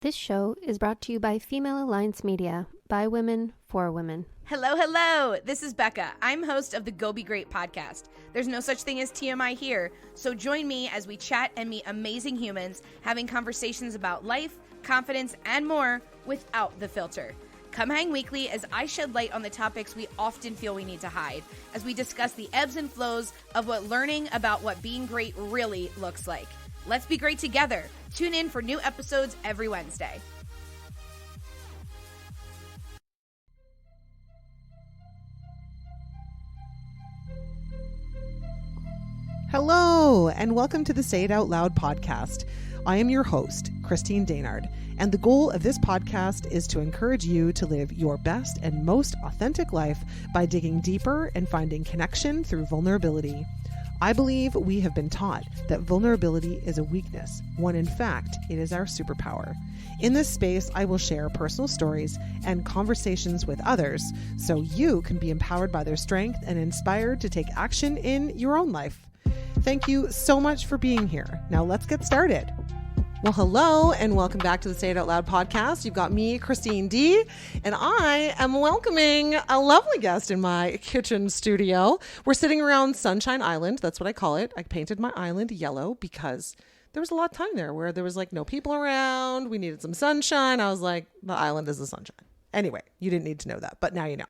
This show is brought to you by Female Alliance Media, by women, for women. Hello, hello. This is Becca. I'm host of the Go Be Great podcast. There's no such thing as TMI here, so join me as we chat and meet amazing humans having conversations about life, confidence, and more without the filter. Come hang weekly as I shed light on the topics we often feel we need to hide, as we discuss the ebbs and flows of what learning about what being great really looks like. Let's be great together. Tune in for new episodes every Wednesday. Hello, and welcome to the Say It Out Loud podcast. I am your host, Christine Daynard, and the goal of this podcast is to encourage you to live your best and most authentic life by digging deeper and finding connection through vulnerability. I believe we have been taught that vulnerability is a weakness, when in fact it is our superpower. In this space, I will share personal stories and conversations with others so you can be empowered by their strength and inspired to take action in your own life. Thank you so much for being here. Now let's get started. Well, hello, and welcome back to the Say It Out Loud podcast. You've got me, Christine D, and I am welcoming a lovely guest in my kitchen studio. We're sitting around Sunshine Island. That's what I call it. I painted my island yellow because there was a lot of time there where there was like no people around. We needed some sunshine. I was like, the island is the sunshine. Anyway, you didn't need to know that, but now you know.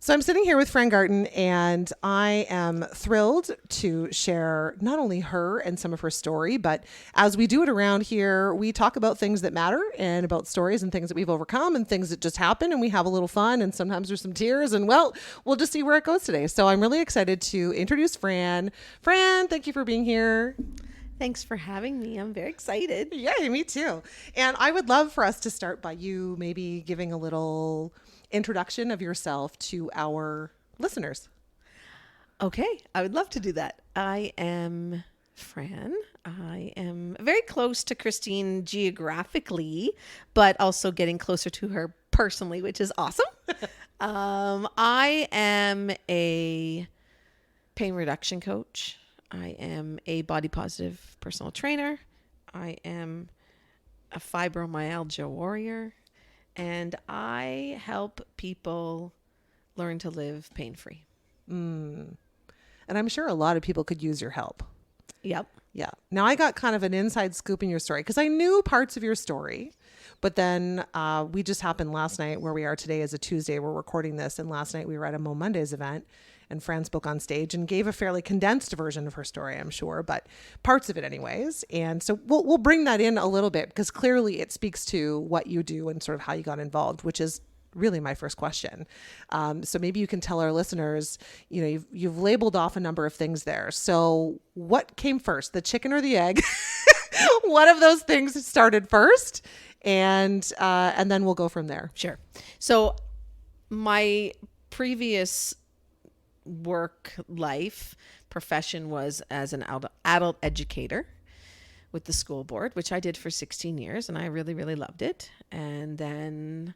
So I'm sitting here with Fran Garton, and I am thrilled to share not only her and some of her story, but as we do it around here, we talk about things that matter and about stories and things that we've overcome and things that just happen, and we have a little fun, and sometimes there's some tears, and well, we'll just see where it goes today. So I'm really excited to introduce Fran. Fran, thank you for being here. Thanks for having me. I'm very excited. Yay, me too. And I would love for us to start by you maybe giving a little introduction of yourself to our listeners. Okay, I would love to do that. I am Fran. I am very close to Christine geographically, but also getting closer to her personally, which is awesome. I am a pain reduction coach. I am a body positive personal trainer. I am a fibromyalgia warrior. And I help people learn to live pain-free. And I'm sure a lot of people could use your help. Yep. Yeah. Now, I got kind of an inside scoop in your story because I knew parts of your story, but then we just happened last night where we are today is a Tuesday. We're recording this. And last night we were at a Mo Mondays event, and Fran spoke on stage and gave a fairly condensed version of her story, I'm sure, but parts of it anyways. And so we'll bring that in a little bit because clearly it speaks to what you do and sort of how you got involved, which is really my first question. So maybe you can tell our listeners, you know, you've labeled off a number of things there. So what came first, the chicken or the egg? One of those things started first, and then we'll go from there. Sure. So my previous work life profession was as an adult educator with the school board, which I did for 16 years, and I really, really loved it. And then,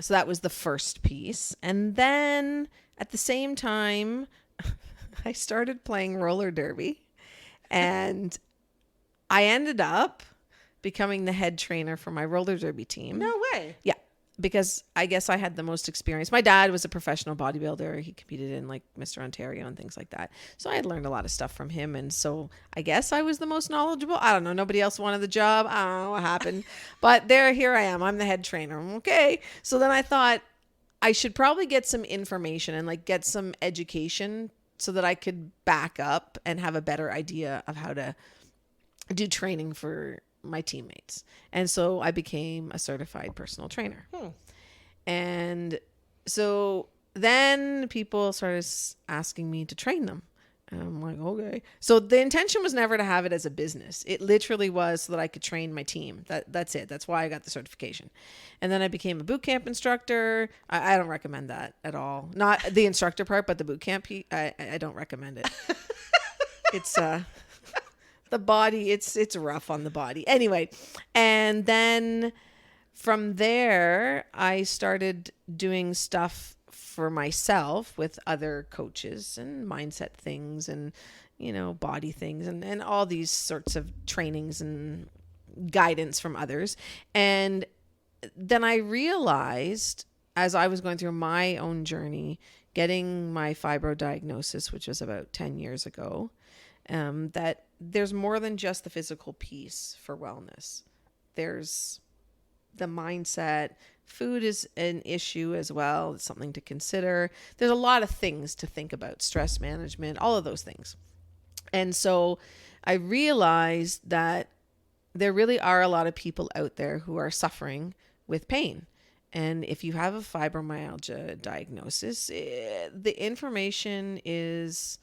so that was the first piece. And then at the same time, I started playing roller derby, and I ended up becoming the head trainer for my roller derby team. No way. Yeah. Because I guess I had the most experience. My dad was a professional bodybuilder. He competed in like Mr. Ontario and things like that. So I had learned a lot of stuff from him. And so I guess I was the most knowledgeable. I don't know. Nobody else wanted the job. I don't know what happened. But here I am. I'm the head trainer. Okay. So then I thought I should probably get some information and like get some education so that I could back up and have a better idea of how to do training for my teammates. And so I became a certified personal trainer. And so then people started asking me to train them. And I'm like, okay. So the intention was never to have it as a business. It literally was so that I could train my team. That's it. That's why I got the certification. And then I became a boot camp instructor. I don't recommend that at all. Not the instructor part, but the boot camp. I don't recommend it. It's the body, it's rough on the body. Anyway, and then from there, I started doing stuff for myself with other coaches and mindset things and, you know, body things and all these sorts of trainings and guidance from others. And then I realized as I was going through my own journey, getting my fibro diagnosis, which was about 10 years ago, that there's more than just the physical piece for wellness. There's the mindset. Food is an issue as well. It's something to consider. There's a lot of things to think about, stress management, all of those things. And so I realized that there really are a lot of people out there who are suffering with pain. And if you have a fibromyalgia diagnosis, the information is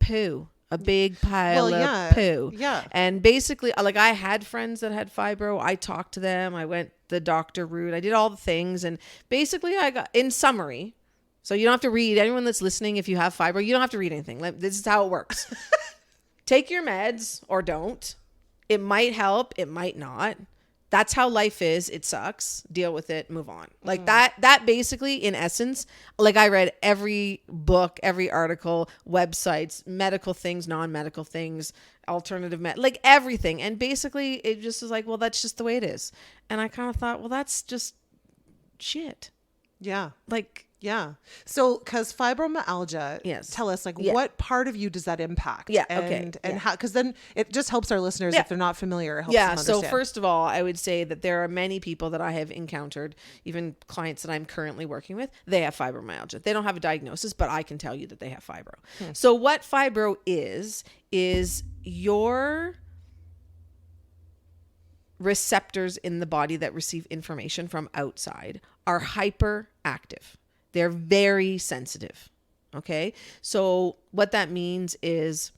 poo. A big pile of poo. Yeah. And basically, like, I had friends that had fibro. I talked to them. I went the doctor route. I did all the things. And basically, I got, in summary, so you don't have to read, anyone that's listening, if you have fibro, you don't have to read anything. This is how it works. Take your meds or don't. It might help. It might not. That's how life is. It sucks. Deal with it. Move on. Like that basically, in essence, like, I read every book, every article, websites, medical things, non-medical things, alternative like everything. And basically it just was like, well, that's just the way it is. And I kind of thought, well, that's just shit. Yeah. Like, yeah. So, because fibromyalgia, Yes. tell us, like, Yeah. what part of you does that impact? Yeah, And, okay, and yeah. how, because then it just helps our listeners Yeah. if they're not familiar. It helps yeah. them So understand. first of all, I would say that there are many people that I have encountered, even clients that I'm currently working with, they have fibromyalgia. They don't have a diagnosis, but I can tell you that they have fibro. So what fibro is your receptors in the body that receive information from outside are hyperactive. They're very sensitive. Okay. So what that means is,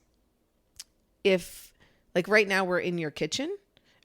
if, like, right now we're in your kitchen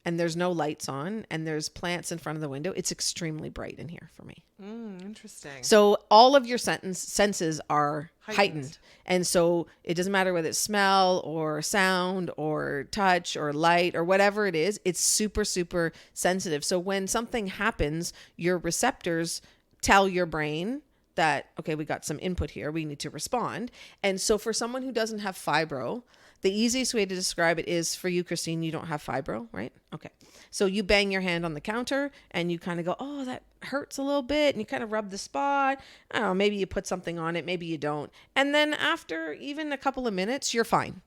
and there's no lights on and there's plants in front of the window, it's extremely bright in here for me. Interesting. So all of your senses are heightened. Heightened. And so it doesn't matter whether it's smell or sound or touch or light or whatever it is, it's super, super sensitive. So when something happens, your receptors tell your brain that, okay, we got some input here, we need to respond. And so for someone who doesn't have fibro, the easiest way to describe it is, for you, Christine, you don't have fibro, right? Okay. So you bang your hand on the counter and you kind of go, oh, that hurts a little bit. And you kind of rub the spot. I don't know, maybe you put something on it, maybe you don't. And then after even a couple of minutes, you're fine.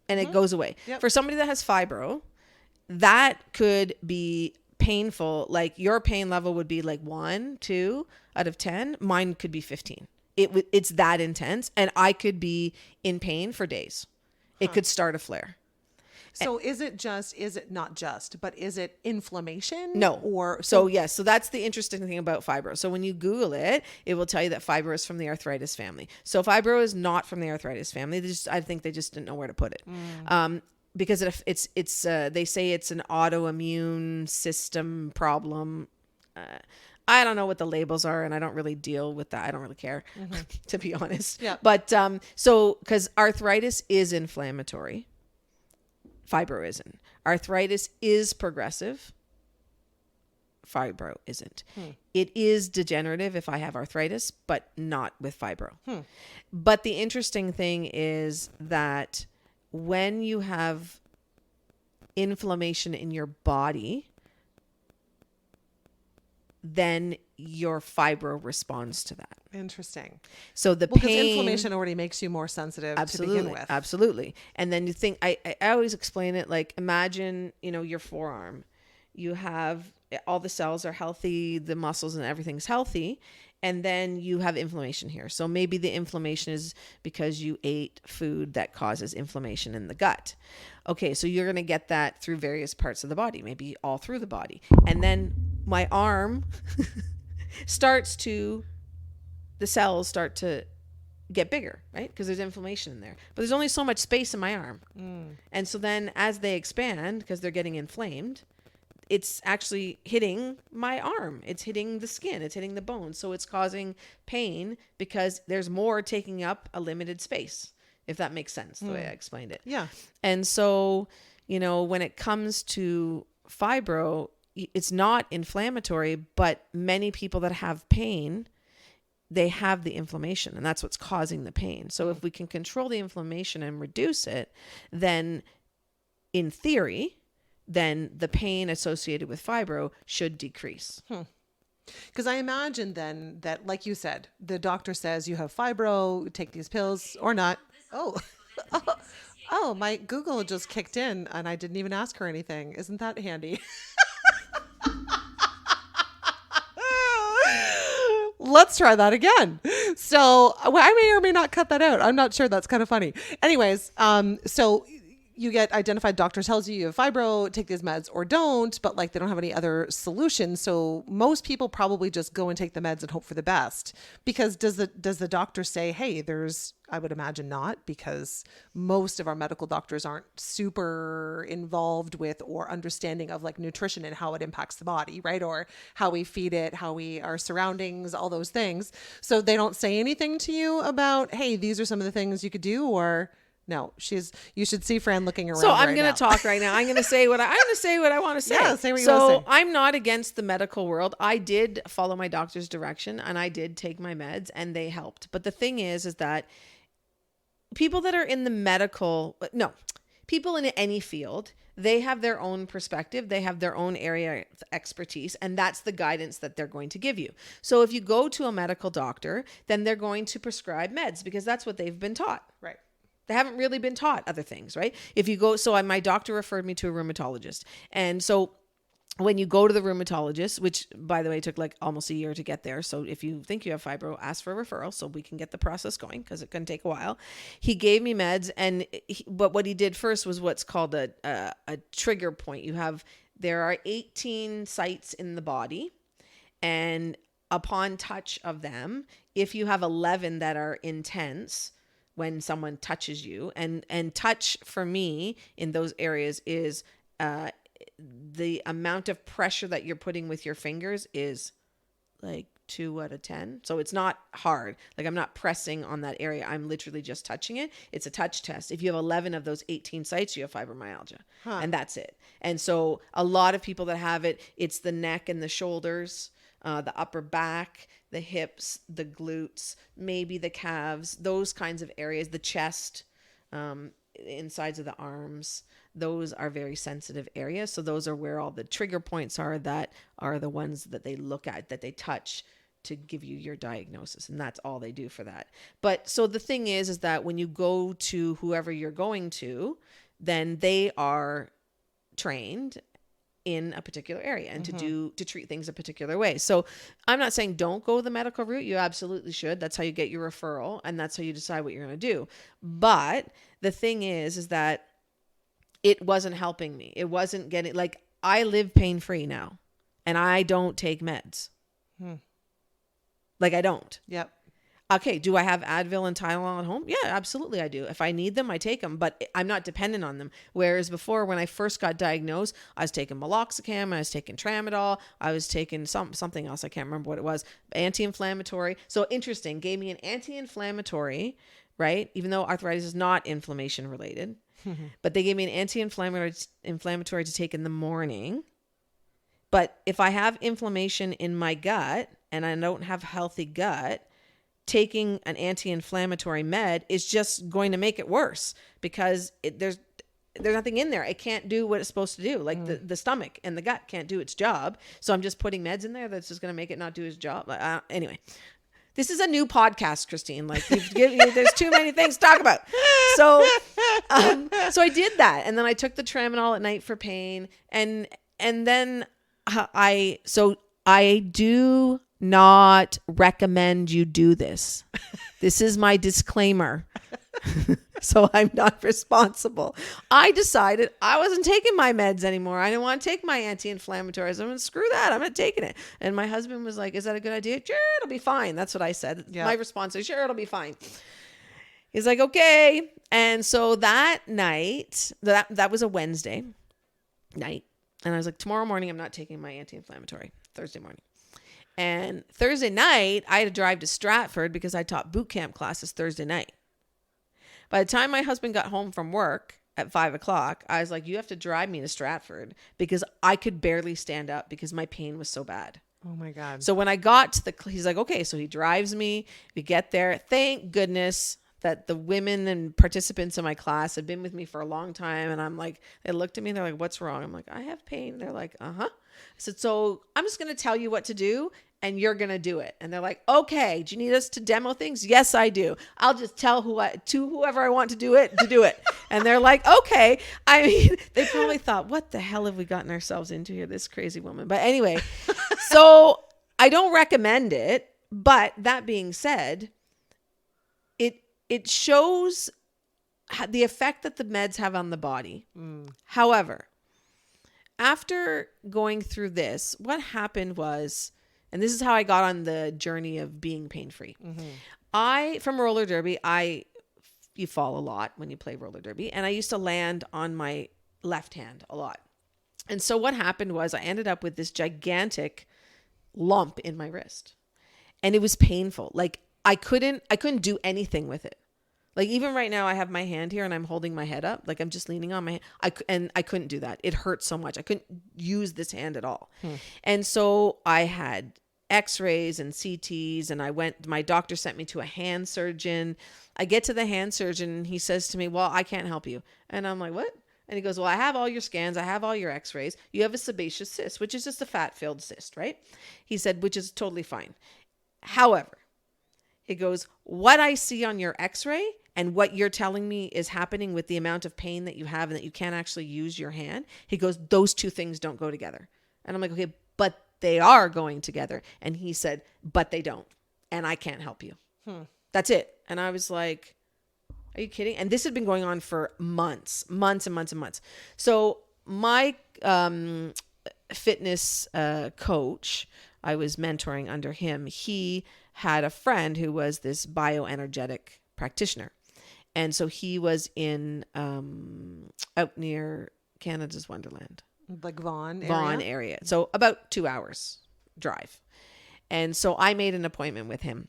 And it goes away. Yep. For somebody that has fibro, that could be painful. Like, your pain level would be like 1, 2 out of 10. Mine could be 15. It's that intense. And I could be in pain for days. It could start a flare. So is it not just, but is it inflammation? No. Or so yes. So that's the interesting thing about fibro. So when you Google it, it will tell you that fibro is from the arthritis family. So fibro is not from the arthritis family. I think they just didn't know where to put it. Because it's they say it's an autoimmune system problem. I don't know what the labels are, and I don't really deal with that. I don't really care, to be honest. Yeah. But so, because arthritis is inflammatory, fibro isn't. Arthritis is progressive. Fibro isn't. It is degenerative if I have arthritis, but not with fibro. But the interesting thing is that when you have inflammation in your body, then your fibro responds to that. Interesting. So the Because pain, inflammation already makes you more sensitive to begin with. Absolutely. And then you think, I always explain it like, imagine, your forearm. You have all the cells are healthy, the muscles and everything's healthy. And then you have inflammation here. So maybe the inflammation is because you ate food that causes inflammation in the gut. Okay, so you're going to get that through various parts of the body, maybe all through the body. And then my arm the cells start to get bigger, right? Because there's inflammation in there. But there's only so much space in my arm. And so then as they expand, because they're getting inflamed, it's actually hitting my arm. It's hitting the skin. It's hitting the bone. So it's causing pain because there's more taking up a limited space, if that makes sense, the way I explained it. Yeah. And so, when it comes to fibro, it's not inflammatory, but many people that have pain, they have the inflammation, and that's what's causing the pain. So if we can control the inflammation and reduce it, then in theory, then the pain associated with fibro should decrease. Because I imagine then that, like you said, the doctor says you have fibro, take these pills or not. Oh, oh, my Google just kicked in and I didn't even ask her anything. Isn't that handy? Let's try that again. So I may or may not cut that out. I'm not sure. That's kind of funny. Anyways, so you get identified, doctor tells you have fibro, take these meds or don't, but like they don't have any other solutions. So most people probably just go and take the meds and hope for the best. Because does the doctor say, hey, I would imagine not, because most of our medical doctors aren't super involved with or understanding of like nutrition and how it impacts the body, right? Or how we feed it, our surroundings, all those things. So they don't say anything to you about, hey, these are some of the things you could do, or no, you should see Fran looking around. So I'm going to talk right now. I'm going to say what I want to say. Yeah, say what you want to say. So I'm not against the medical world. I did follow my doctor's direction and I did take my meds and they helped. But the thing is that people that are in the people in any field, they have their own perspective. They have their own area of expertise, and that's the guidance that they're going to give you. So if you go to a medical doctor, then they're going to prescribe meds because that's what they've been taught. Right. They haven't really been taught other things, right? If you go, my doctor referred me to a rheumatologist. And so when you go to the rheumatologist, which by the way, took like almost a year to get there. So if you think you have fibro, ask for a referral so we can get the process going because it can take a while. He gave me meds but what he did first was what's called a trigger point. There are 18 sites in the body, and upon touch of them, if you have 11 that are intense, when someone touches you, and touch for me in those areas is the amount of pressure that you're putting with your fingers is like 2 out of 10. So it's not hard. Like I'm not pressing on that area. I'm literally just touching it. It's a touch test. If you have 11 of those 18 sites, you have fibromyalgia. And that's it. And so a lot of people that have it, it's the neck and the shoulders, the upper back, the hips, the glutes, maybe the calves, those kinds of areas, the chest, insides of the arms. Those are very sensitive areas. So those are where all the trigger points are, that are the ones that they look at, that they touch to give you your diagnosis. And that's all they do for that. But so the thing is that when you go to whoever you're going to, then they are trained in a particular area and to treat things a particular way. So I'm not saying don't go the medical route. You absolutely should. That's how you get your referral and that's how you decide what you're going to do. But the thing is that it wasn't helping me. It wasn't getting, like, I live pain-free now and I don't take meds. Like I don't. Yep. Okay, do I have Advil and Tylenol at home? Yeah, absolutely I do. If I need them, I take them, but I'm not dependent on them. Whereas before, when I first got diagnosed, I was taking meloxicam, I was taking tramadol, I was taking something else, I can't remember what it was, anti-inflammatory. So interesting, gave me an anti-inflammatory, right? Even though arthritis is not inflammation related, but they gave me an anti-inflammatory to take in the morning. But if I have inflammation in my gut and I don't have healthy gut, taking an anti-inflammatory med is just going to make it worse because there's nothing in there. It can't do what it's supposed to do. Like the stomach and the gut can't do its job. So I'm just putting meds in there that's just going to make it not do its job. Anyway, this is a new podcast, Christine. Like there's too many things to talk about. So I did that. And then I took the tramadol at night for pain. And then I do not recommend you do this. This is my disclaimer. So I'm not responsible. I decided I wasn't taking my meds anymore. I didn't want to take my anti-inflammatories. I'm going to screw that. I'm not taking it. And my husband was like, is that a good idea? Sure, it'll be fine. That's what I said. Yeah. My response is, sure, it'll be fine. He's like, okay. And so that night, that was a Wednesday night. And I was like, tomorrow morning, I'm not taking my anti-inflammatory. Thursday morning. And Thursday night, I had to drive to Stratford because I taught boot camp classes Thursday night. By the time my husband got home from work at 5:00, I was like, you have to drive me to Stratford because I could barely stand up because my pain was so bad. Oh my God. So when I got to he's like, okay, so he drives me. We get there. Thank goodness that the women and participants in my class had been with me for a long time. And I'm like, they looked at me and they're like, what's wrong? I'm like, I have pain. They're like, uh-huh. I said, so I'm just going to tell you what to do and you're going to do it. And they're like, okay, do you need us to demo things? Yes, I do. I'll just tell whoever I want to do it. And they're like, okay. I mean, they probably thought, what the hell have we gotten ourselves into here? This crazy woman. But anyway, so I don't recommend it. But that being said, it shows the effect that the meds have on the body. However, after going through this, what happened was, and this is how I got on the journey of being pain-free. From roller derby, you fall a lot when you play roller derby. And I used to land on my left hand a lot. And so what happened was I ended up with this gigantic lump in my wrist. And it was painful. Like I couldn't do anything with it. Like even right now I have my hand here and I'm holding my head up. Like I'm just leaning on my hand. I couldn't do that. It hurt so much. I couldn't use this hand at all. And so I had x-rays and CTs and my doctor sent me to a hand surgeon. I get to the hand surgeon and he says to me, well, I can't help you. And I'm like, what? And he goes, well, I have all your scans. I have all your x-rays. You have a sebaceous cyst, which is just a fat-filled cyst, right? He said, which is totally fine. However, he goes, what I see on your x-ray and what you're telling me is happening with the amount of pain that you have and that you can't actually use your hand. He goes, those two things don't go together. And I'm like, okay, but they are going together. And he said, but they don't. And I can't help you. That's it. And I was like, are you kidding? And this had been going on for months. So my fitness coach, I was mentoring under him. He had a friend who was this bioenergetic practitioner. And so he was in out near Canada's Wonderland. Like Vaughan area. So about 2 hours drive. And so I made an appointment with him.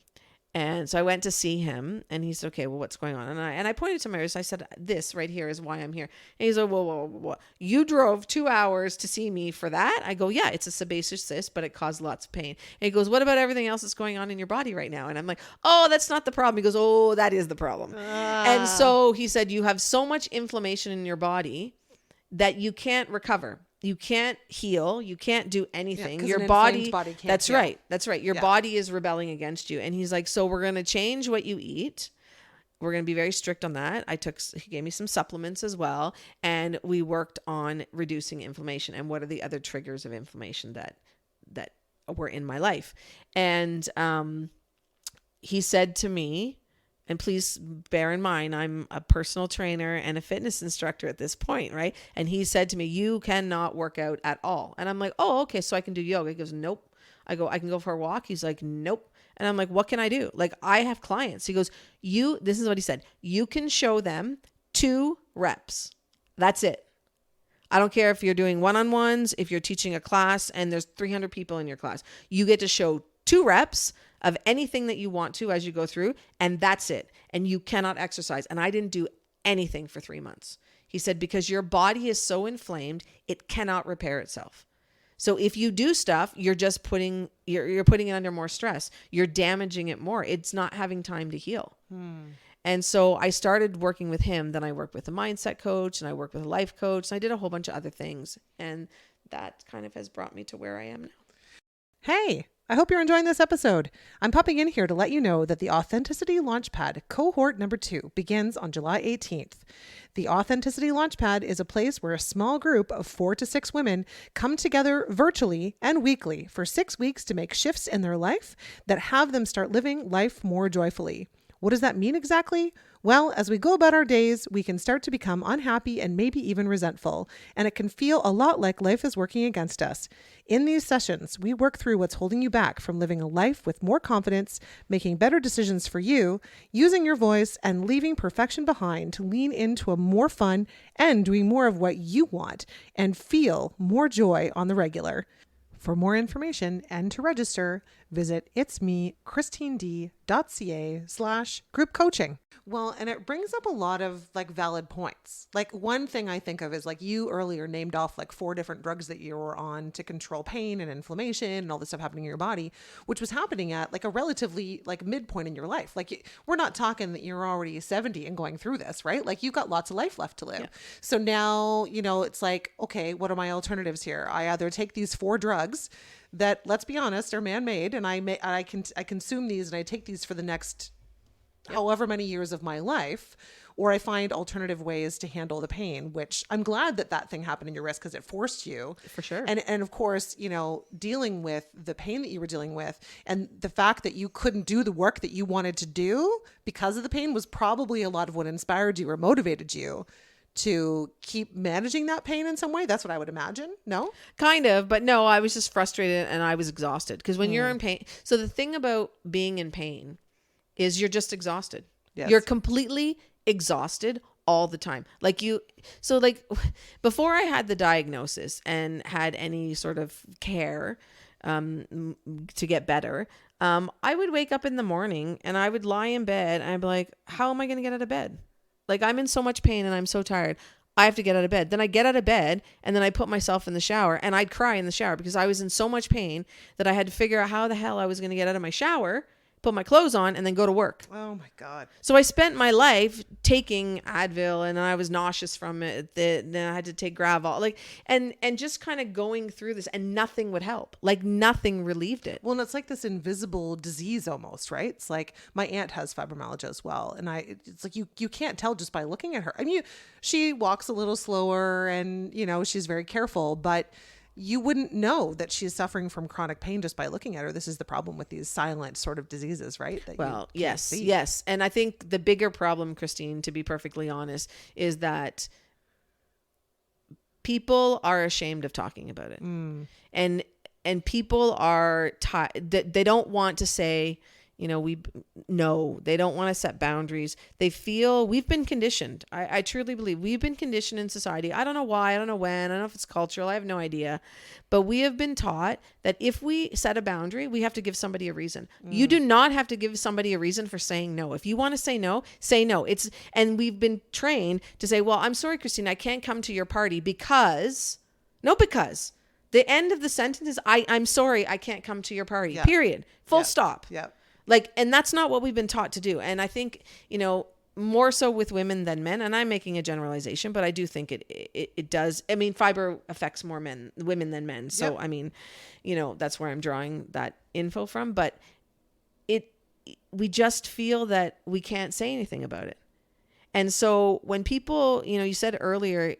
And so I went to see him and he said, okay, well, what's going on? And I pointed to my wrist. I said, this right here is why I'm here. And he said, whoa. You drove 2 hours to see me for that? I go, yeah, it's a sebaceous cyst, but it caused lots of pain. And he goes, what about everything else that's going on in your body right now? And I'm like, oh, that's not the problem. He goes, oh, that is the problem. And so he said, you have so much inflammation in your body that you can't recover. You can't heal. You can't do anything. Your body can't. That's right. Your body is rebelling against you. And he's like, so we're going to change what you eat. We're going to be very strict on that. He gave me some supplements as well. And we worked on reducing inflammation and what are the other triggers of inflammation that were in my life. And he said to me, and please bear in mind, I'm a personal trainer and a fitness instructor at this point, right? And he said to me, you cannot work out at all. And I'm like, oh, okay, so I can do yoga. He goes, nope. I go, I can go for a walk. He's like, nope. And I'm like, what can I do? Like, I have clients. He goes, this is what he said. You can show them 2 reps. That's it. I don't care if you're doing one-on-ones, if you're teaching a class and there's 300 people in your class. You get to show 2 reps of anything that you want to as you go through, and that's it. And you cannot exercise. And I didn't do anything for 3 months. He said, because your body is so inflamed, it cannot repair itself. So if you do stuff, you're just putting it under more stress. You're damaging it more. It's not having time to heal. And so I started working with him. Then I worked with a mindset coach and I worked with a life coach. And I did a whole bunch of other things. And that kind of has brought me to where I am now. Hey, I hope you're enjoying this episode. I'm popping in here to let you know that the Authenticity Launchpad cohort number 2 begins on July 18th. The Authenticity Launchpad is a place where a small group of 4 to 6 women come together virtually and weekly for 6 weeks to make shifts in their life that have them start living life more joyfully. What does that mean exactly? Well, as we go about our days, we can start to become unhappy and maybe even resentful, and it can feel a lot like life is working against us. In these sessions, we work through what's holding you back from living a life with more confidence, making better decisions for you, using your voice, and leaving perfection behind to lean into a more fun and doing more of what you want and feel more joy on the regular. For more information and to register, visit itsmechristined.com. fibromyalgia.ca/group coaching. Well, and it brings up a lot of like valid points. Like one thing I think of is like you earlier named off like 4 different drugs that you were on to control pain and inflammation and all this stuff happening in your body, which was happening at like a relatively like midpoint in your life. Like we're not talking that you're already 70 and going through this, right? Like you've got lots of life left to live. Yeah. So now, you know, it's like, okay, what are my alternatives here? I either take these 4 drugs that, let's be honest, are man-made, and I consume these and I take these for the next however many years of my life, or I find alternative ways to handle the pain, which I'm glad that thing happened in your wrist because it forced you. For sure. And of course, you know, dealing with the pain that you were dealing with and the fact that you couldn't do the work that you wanted to do because of the pain was probably a lot of what inspired you or motivated you to keep managing that pain in some way. That's what I would imagine. No? Kind of, but no, I was just frustrated and I was exhausted because when you're in pain. So the thing about being in pain is you're just exhausted. Yes. You're completely exhausted all the time. So before I had the diagnosis and had any sort of care to get better, I would wake up in the morning and I would lie in bed and I'd be like, how am I going to get out of bed? Like I'm in so much pain and I'm so tired. I have to get out of bed. Then I get out of bed and then I put myself in the shower and I'd cry in the shower because I was in so much pain that I had to figure out how the hell I was going to get out of my shower, put my clothes on, and then go to work. Oh my God. So I spent my life taking Advil and I was nauseous from it. Then I had to take Gravol, and just kind of going through this and nothing would help. Like nothing relieved it. Well, and it's like this invisible disease almost, right? It's like my aunt has fibromyalgia as well. And it's like, you can't tell just by looking at her. I mean, she walks a little slower and, you know, she's very careful, but you wouldn't know that she's suffering from chronic pain just by looking at her. This is the problem with these silent sort of diseases, right? Yes. And I think the bigger problem, Christine, to be perfectly honest, is that people are ashamed of talking about it. And people are they don't want to say, you know, they don't want to set boundaries. They feel we've been conditioned. I truly believe we've been conditioned in society. I don't know why. I don't know when. I don't know if it's cultural. I have no idea. But we have been taught that if we set a boundary, we have to give somebody a reason. You do not have to give somebody a reason for saying no. If you want to say no, say no. And we've been trained to say, well, I'm sorry, Christine, I can't come to your party because. The end of the sentence is, I'm sorry, I can't come to your party, period. Full stop. Yeah. And that's not what we've been taught to do. And I think, you know, more so with women than men, and I'm making a generalization, but I do think it does. I mean, fiber affects more women than men. So, I mean, you know, that's where I'm drawing that info from, but we just feel that we can't say anything about it. And so when people, you know, you said earlier,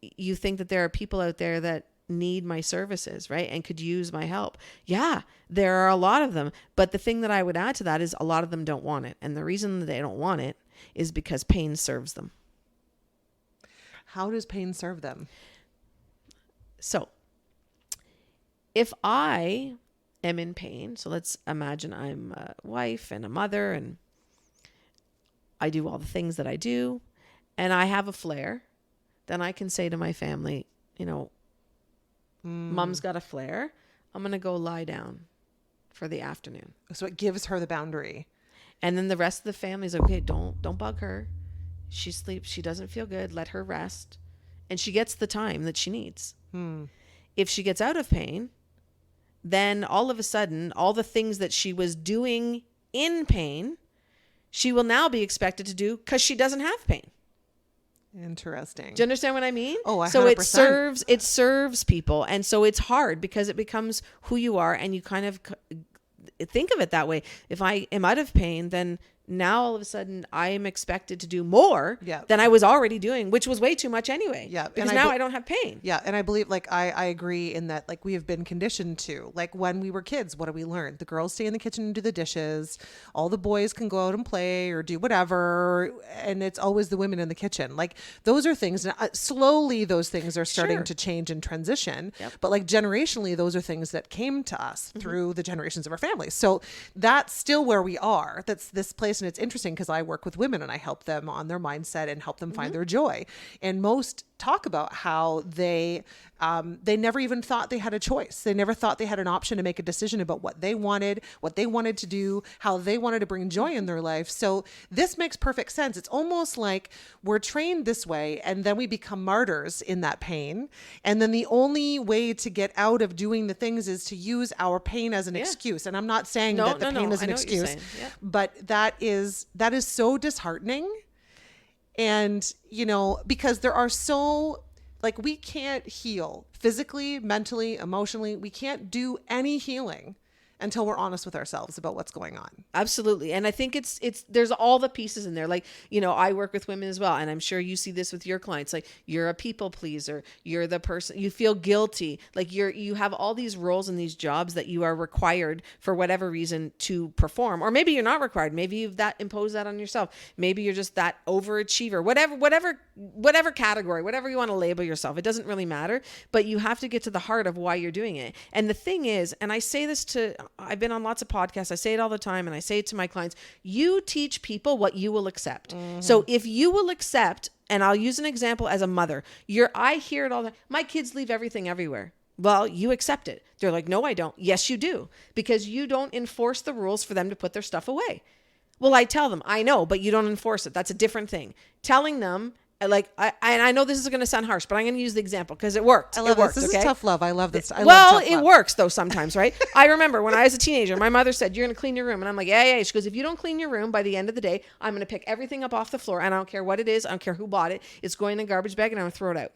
you think that there are people out there that need my services, right? And could use my help. Yeah, there are a lot of them. But the thing that I would add to that is a lot of them don't want it. And the reason that they don't want it is because pain serves them. How does pain serve them? So if I am in pain, so let's imagine I'm a wife and a mother and I do all the things that I do and I have a flare, then I can say to my family, you know, Mom's got a flare. I'm going to go lie down for the afternoon. So it gives her the boundary. And then the rest of the family is okay, don't bug her. She sleeps. She doesn't feel good. Let her rest. And she gets the time that she needs. If she gets out of pain, then all of a sudden, all the things that she was doing in pain, she will now be expected to do because she doesn't have pain. Interesting. Do you understand what I mean? Oh, 100%. So it serves people. And so it's hard because it becomes who you are and you kind of think of it that way. If I am out of pain, then now all of a sudden I am expected to do more than I was already doing, which was way too much anyway. Yeah. Because now I don't have pain. Yeah. And I believe I agree in that we have been conditioned to when we were kids, what do we learn? The girls stay in the kitchen and do the dishes. All the boys can go out and play or do whatever. And it's always the women in the kitchen. Those are things slowly those things are starting to change and transition. Yep. But generationally, those are things that came to us through the generations of our families. So that's still where we are. That's this place. And it's interesting because I work with women and I help them on their mindset and help them find their joy. And most talk about how they never even thought they had a choice. They never thought they had an option to make a decision about what they wanted to do, how they wanted to bring joy in their life. So this makes perfect sense. It's almost like we're trained this way and then we become martyrs in that pain. And then the only way to get out of doing the things is to use our pain as an excuse. And I'm not saying that the pain is an excuse, but that is so disheartening. And, because there are we can't heal physically, mentally, emotionally. We can't do any healing until we're honest with ourselves about what's going on. Absolutely. And I think it's there's all the pieces in there. Like, I work with women as well. And I'm sure you see this with your clients. Like, you're a people pleaser. You're the person, you feel guilty. Like you have all these roles and these jobs that you are required for whatever reason to perform. Or maybe you're not required. Maybe you've imposed that on yourself. Maybe you're just that overachiever, whatever category, whatever you want to label yourself. It doesn't really matter, but you have to get to the heart of why you're doing it. And the thing is, and I say this I've been on lots of podcasts. I say it all the time. And I say it to my clients, you teach people what you will accept. Mm-hmm. So if you will accept, and I'll use an example as a mother, I hear it all the time. My kids leave everything everywhere. Well, you accept it. They're like, no, I don't. Yes, you do. Because you don't enforce the rules for them to put their stuff away. Well, I tell them, I know, but you don't enforce it. That's a different thing. Telling them, I know this is going to sound harsh, but I'm going to use the example because it worked. I love this. This is tough love. I love this. It works though sometimes, right? I remember when I was a teenager, my mother said, you're going to clean your room. And I'm like, yeah. She goes, if you don't clean your room by the end of the day, I'm going to pick everything up off the floor. And I don't care what it is. I don't care who bought it. It's going in a garbage bag and I'm going to throw it out.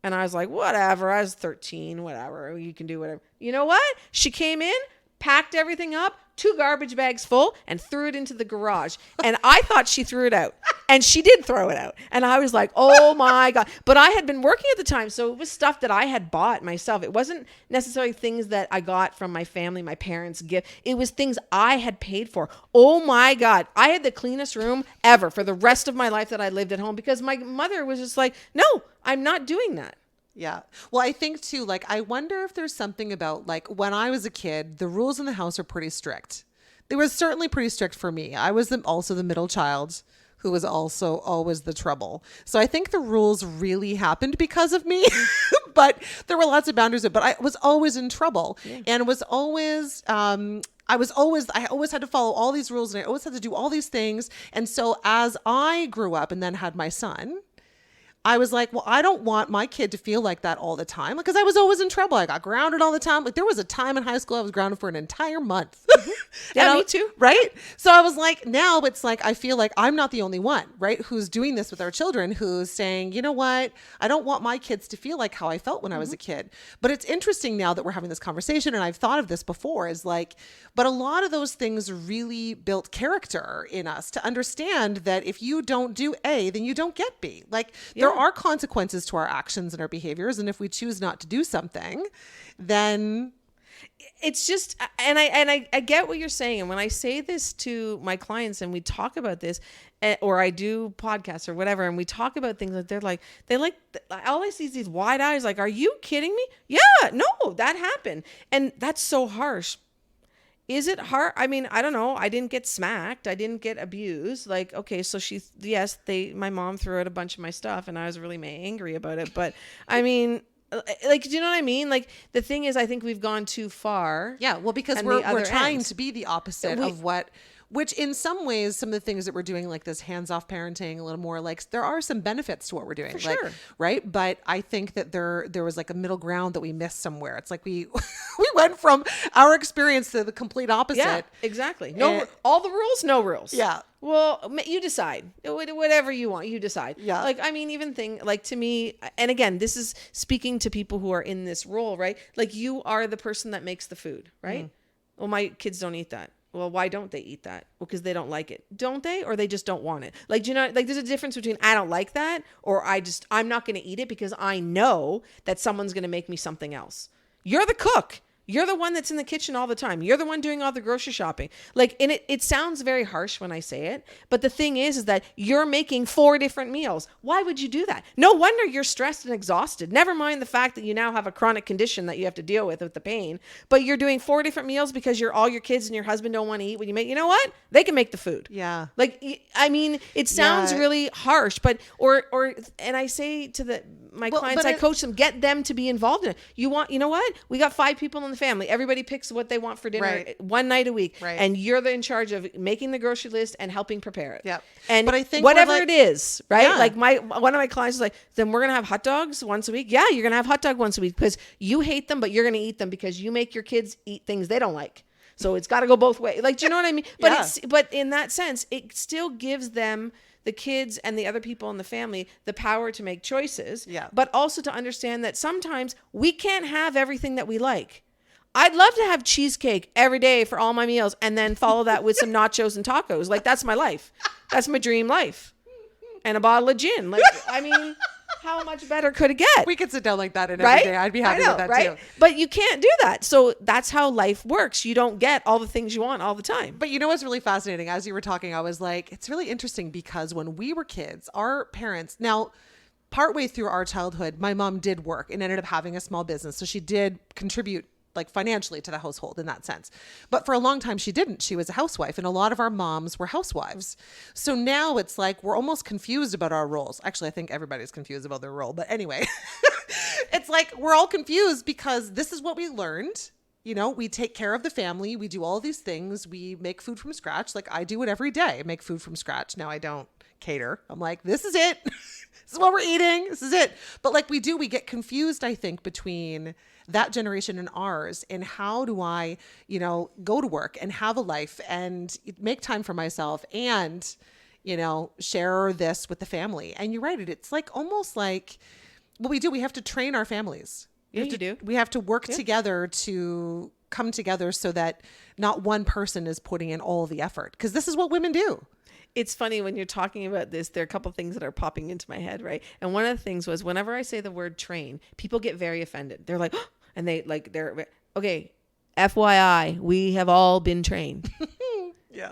And I was like, whatever. I was 13, whatever. You can do whatever. You know what? She came in, packed everything up, 2 garbage bags full, and threw it into the garage. And I thought she threw it out. And she did throw it out. And I was like, oh my God. But I had been working at the time. So it was stuff that I had bought myself. It wasn't necessarily things that I got from my family, my parents' gift. It was things I had paid for. Oh my God. I had the cleanest room ever for the rest of my life that I lived at home because my mother was just like, no, I'm not doing that. Yeah. Well, I think too, I wonder if there's something about when I was a kid, the rules in the house are pretty strict. They were certainly pretty strict for me. I was also the middle child who was also always the trouble. So I think the rules really happened because of me, but there were lots of boundaries, but I was always in trouble and was always, I always had to follow all these rules and I always had to do all these things. And so as I grew up and then had my son, I was like, well, I don't want my kid to feel like that all the time because I was always in trouble. I got grounded all the time. There was a time in high school I was grounded for an entire month. Yeah, me too. Right? So I was like, now it's like, I feel like I'm not the only one, right? Who's doing this with our children, who's saying, you know what? I don't want my kids to feel like how I felt when I was a kid. But it's interesting now that we're having this conversation and I've thought of this before but a lot of those things really built character in us to understand that if you don't do A, then you don't get B. There are consequences to our actions and our behaviors. And if we choose not to do something, then it's just, and I get what you're saying. And when I say this to my clients and we talk about this, or I do podcasts or whatever, and we talk about things all I see is these wide eyes. Like, are you kidding me? Yeah, no, that happened. And that's so harsh. Is it hard? I mean, I don't know. I didn't get smacked. I didn't get abused. Okay, so my mom threw out a bunch of my stuff and I was really angry about it. But I mean, do you know what I mean? The thing is, I think we've gone too far. Yeah, well, because we're trying to be the opposite of which in some ways, some of the things that we're doing, like this hands-off parenting, a little more there are some benefits to what we're doing. For sure. Right? But I think that there was a middle ground that we missed somewhere. It's we went from our experience to the complete opposite. Yeah, exactly. All the rules, no rules. Yeah. Well, you decide. Whatever you want, you decide. Yeah. To me, and again, this is speaking to people who are in this role, right? You are the person that makes the food, right? Well, my kids don't eat that. Well, why don't they eat that? Well, because they don't like it. Don't they? Or they just don't want it. There's a difference between I don't like that or I'm not going to eat it because I know that someone's going to make me something else. You're the cook. You're the one that's in the kitchen all the time. You're the one doing all the grocery shopping. Like, and it sounds very harsh when I say it, but the thing is that you're making 4 different meals. Why would you do that? No wonder you're stressed and exhausted. Never mind the fact that you now have a chronic condition that you have to deal with the pain, but you're doing 4 different meals because all your kids and your husband don't want to eat when you make, you know what? They can make the food. Yeah. Like, I mean, it sounds really harsh, but, and I say to my clients, I coach them, get them to be involved in it. You know what? We got 5 people in the family. Everybody picks what they want for dinner one night a week. Right. And you're in charge of making the grocery list and helping prepare it. Yeah. And but I think whatever it is, right? Yeah. Like one of my clients is like, then we're going to have hot dogs once a week. Yeah, you're going to have hot dog once a week because you hate them, but you're going to eat them because you make your kids eat things they don't like. So it's got to go both ways. Like, do you know what I mean? But but in that sense, it still gives them, the kids and the other people in the family, the power to make choices, but also to understand that sometimes we can't have everything that we like. I'd love to have cheesecake every day for all my meals and then follow that with some nachos and tacos. Like, that's my life. That's my dream life. And a bottle of gin. Like, I mean, how much better could it get? We could sit down like that and every day. I'd be happy with that too. But you can't do that. So that's how life works. You don't get all the things you want all the time. But you know what's really fascinating? As you were talking, I was like, it's really interesting because when we were kids, our parents, now partway through our childhood, my mom did work and ended up having a small business. So she did contribute like financially to the household in that sense. But for a long time, she didn't. She was a housewife, and a lot of our moms were housewives. So now it's like we're almost confused about our roles. Actually, I think everybody's confused about their role. But anyway, it's like we're all confused because this is what we learned. You know, we take care of the family. We do all these things. We make food from scratch. Like, I do it every day. I make food from scratch. Now I don't cater. I'm like, this is it. This is what we're eating. This is it. But like we get confused, I think, between that generation and ours, and how do I, you know, go to work and have a life and make time for myself and, you know, share this with the family. And you're right. It's like almost like what we do. We have to train our families. We have to work together to come together so that not one person is putting in all the effort, because this is what women do. It's funny when you're talking about this, there are a couple of things that are popping into my head, right? And one of the things was whenever I say the word train, people get very offended. They're like, oh, and they're okay. FYI, we have all been trained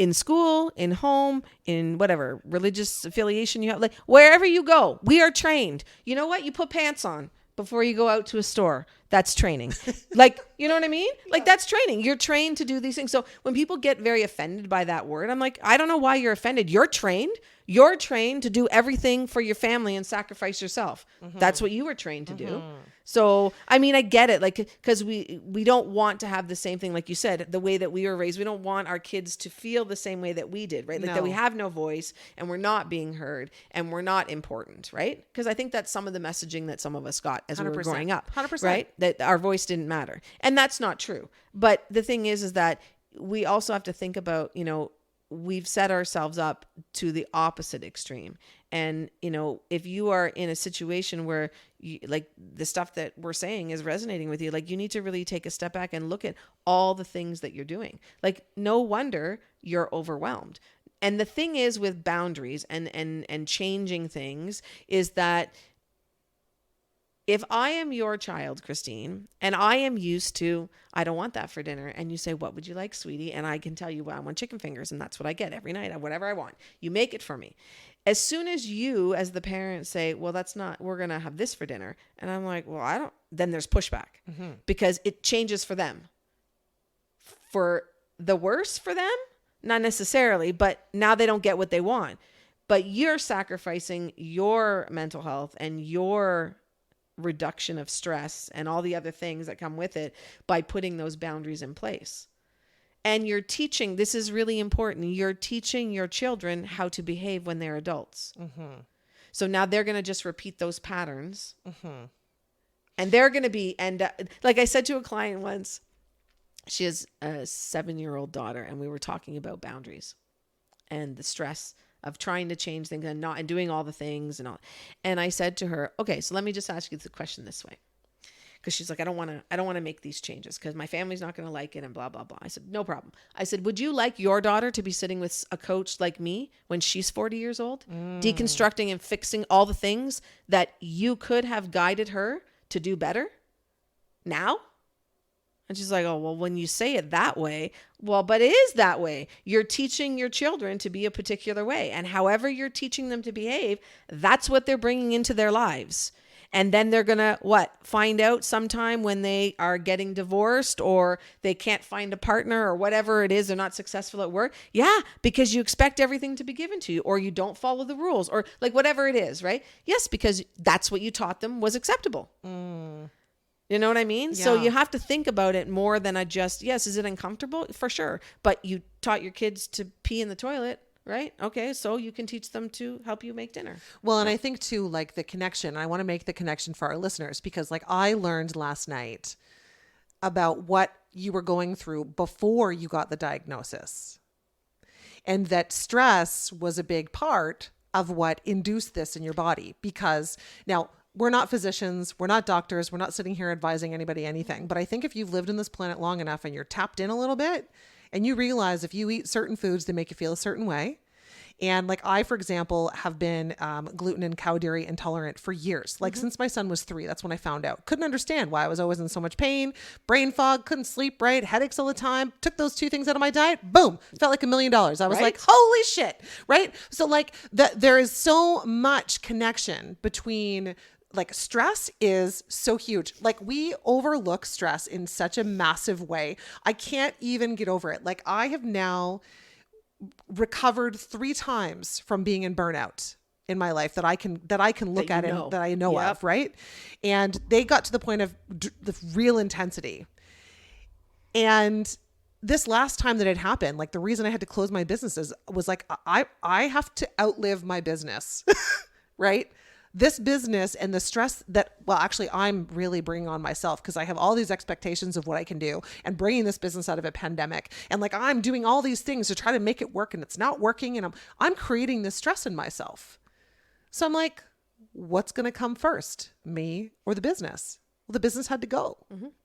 in school, in home, in whatever religious affiliation you have, like wherever you go, we are trained. You know what? You put pants on before you go out to a store. That's training. Like, you know what I mean? Like, that's training. You're trained to do these things. So when people get very offended by that word, I'm like, I don't know why you're offended. You're trained. You're trained to do everything for your family and sacrifice yourself. Mm-hmm. That's what you were trained to do. So, I mean, I get it. Like, because we don't want to have the same thing, like you said, the way that we were raised. We don't want our kids to feel the same way that we did, right? Like that we have no voice and we're not being heard and we're not important, right? Because I think that's some of the messaging that some of us got as we were growing up, 100%. right? That our voice didn't matter. And that's not true. But the thing is that we also have to think about, you know, we've set ourselves up to the opposite extreme. And, you know, if you are in a situation where you, like the stuff that we're saying is resonating with you, like you need to really take a step back and look at all the things that you're doing. Like, no wonder you're overwhelmed. And the thing is with boundaries and changing things is that if I am your child, Christine, and I am used to, I don't want that for dinner, and you say, what would you like, sweetie? And I can tell you, well, I want chicken fingers, and that's what I get every night, whatever I want. You make it for me. As soon as you, as the parent, say, well, that's not, we're going to have this for dinner. And I'm like, well, I don't, then there's pushback because it changes for them. For the worse for them, not necessarily, but now they don't get what they want. But you're sacrificing your mental health and your reduction of stress and all the other things that come with it by putting those boundaries in place. And you're teaching, this is really important, you're teaching your children how to behave when they're adults. So now they're going to just repeat those patterns. And they're going to be, and like I said to a client once, she has a 7-year-old daughter, and we were talking about boundaries and the stress of trying to change things and doing all the things and all. And I said to her, okay, so let me just ask you the question this way. Because she's like, I don't want to make these changes because my family's not going to like it and blah, blah, blah. I said, no problem. I said, would you like your daughter to be sitting with a coach like me when she's 40 years old, deconstructing and fixing all the things that you could have guided her to do better now? And she's like, oh, well, when you say it that way, well, but it is that way. You're teaching your children to be a particular way. And however you're teaching them to behave, that's what they're bringing into their lives. And then they're going to, find out sometime when they are getting divorced or they can't find a partner or whatever it is, they're not successful at work. Yeah, because you expect everything to be given to you or you don't follow the rules or like whatever it is, right? Yes, because that's what you taught them was acceptable. You know what I mean? Yeah. So you have to think about it more than yes, is it uncomfortable? For sure. But you taught your kids to pee in the toilet, right? Okay, so you can teach them to help you make dinner. Well, and I think too, like the connection, I want to make the connection for our listeners because like I learned last night about what you were going through before you got the diagnosis. And that stress was a big part of what induced this in your body because now we're not physicians, we're not doctors, we're not sitting here advising anybody anything. But I think if you've lived in this planet long enough and you're tapped in a little bit and you realize if you eat certain foods, they make you feel a certain way. And like I, for example, have been gluten and cow dairy intolerant for years. Like since my son was 3, that's when I found out. Couldn't understand why I was always in so much pain, brain fog, couldn't sleep right, headaches all the time. Took those 2 things out of my diet. Boom. Felt like $1 million. I was like, holy shit. Right. So like there is so much connection between like stress is so huge. Like we overlook stress in such a massive way. I can't even get over it. Like I have now recovered 3 times from being in burnout in my life that I can look at and that I know of. Right. And they got to the point of the real intensity. And this last time that it happened, like the reason I had to close my businesses was like, I have to outlive my business, right? This business and the stress that, well, actually I'm really bringing on myself because I have all these expectations of what I can do and bringing this business out of a pandemic. And like, I'm doing all these things to try to make it work and it's not working. And I'm creating this stress in myself. So I'm like, what's going to come first, me or the business? Well, the business had to go.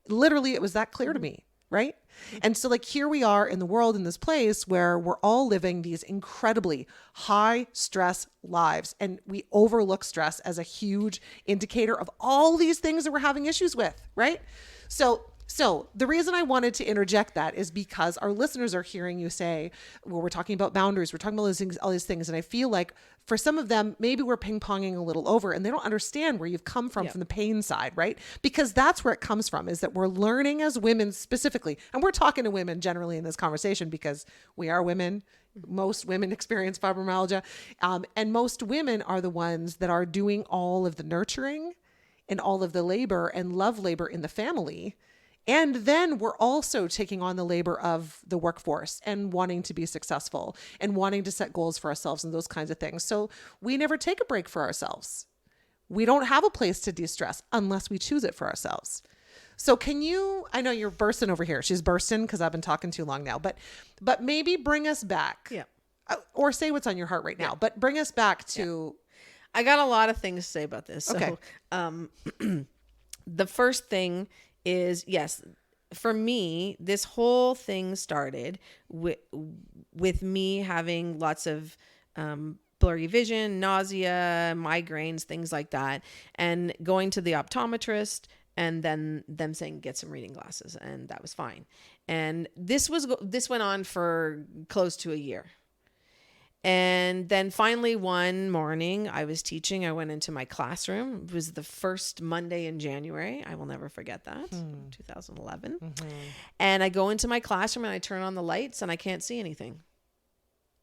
Literally, it was that clear to me. Right. And so like here we are in the world in this place where we're all living these incredibly high stress lives. And we overlook stress as a huge indicator of all these things that we're having issues with. Right. So the reason I wanted to interject that is because our listeners are hearing you say, well, we're talking about boundaries, we're talking about all these things. And I feel like for some of them, maybe we're ping-ponging a little over and they don't understand where you've come from the pain side, right? Because that's where it comes from, is that we're learning as women specifically. And we're talking to women generally in this conversation because we are women. Most women experience fibromyalgia. And most women are the ones that are doing all of the nurturing and all of the labor and love labor in the family. And then we're also taking on the labor of the workforce and wanting to be successful and wanting to set goals for ourselves and those kinds of things. So we never take a break for ourselves. We don't have a place to de-stress unless we choose it for ourselves. So can you, I know you're bursting over here. She's bursting because I've been talking too long now, but maybe bring us back. Yeah. Or say what's on your heart right now, but bring us back to. I got a lot of things to say about this. Okay. So, the first thing is, yes, for me, this whole thing started with me having lots of blurry vision, nausea, migraines, things like that, and going to the optometrist and then them saying, get some reading glasses. And that was fine. And this went on for close to a year. And then finally one morning I was teaching, I went into my classroom. It was the first Monday in January. I will never forget that, 2011. And I go into my classroom and I turn on the lights and I can't see anything.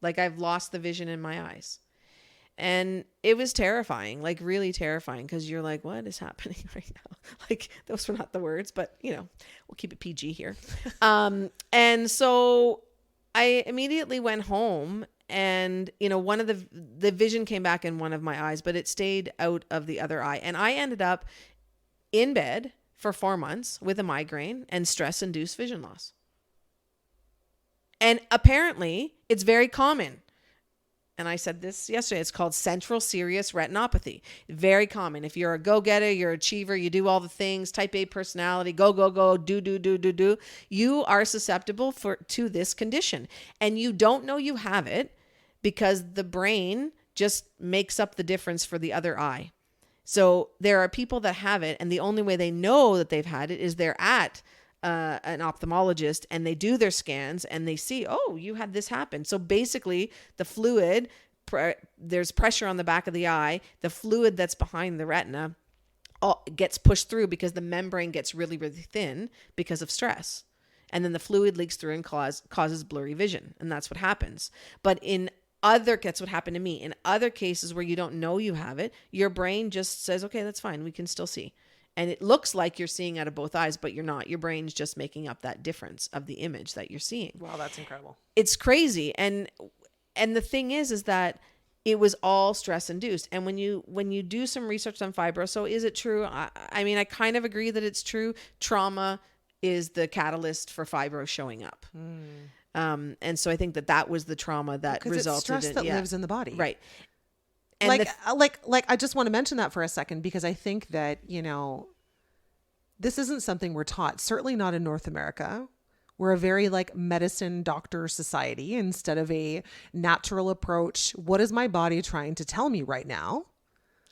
Like I've lost the vision in my eyes. And it was terrifying, like really terrifying, because you're like, what is happening right now? Like those were not the words, but we'll keep it PG here. And so I immediately went home. And, one of the vision came back in one of my eyes, but it stayed out of the other eye. And I ended up in bed for 4 months with a migraine and stress-induced vision loss. And apparently it's very common. And I said this yesterday, it's called central serous retinopathy. Very common. If you're a go-getter, you're an achiever, you do all the things, type A personality, go, do. You are susceptible to this condition. And you don't know you have it because the brain just makes up the difference for the other eye. So there are people that have it, and the only way they know that they've had it is they're at an ophthalmologist and they do their scans and they see, oh, you had this happen. So basically the fluid, there's pressure on the back of the eye. The fluid that's behind the retina gets pushed through because the membrane gets really, really thin because of stress. And then the fluid leaks through and causes blurry vision. And that's what happens. But that's what happened to me. In other cases where you don't know you have it, your brain just says, okay, that's fine. We can still see. And it looks like you're seeing out of both eyes, but you're not. Your brain's just making up that difference of the image that you're seeing. Wow, that's incredible. It's crazy. And the thing is that it was all stress induced. And when you do some research on fibro, so is it true? I mean, I kind of agree that it's true. Trauma is the catalyst for fibro showing up. And so I think that was the trauma that resulted it's stress that lives in the body. Right. And like I just want to mention that for a second, because I think that, this isn't something we're taught, certainly not in North America. We're a very medicine doctor society instead of a natural approach. What is my body trying to tell me right now?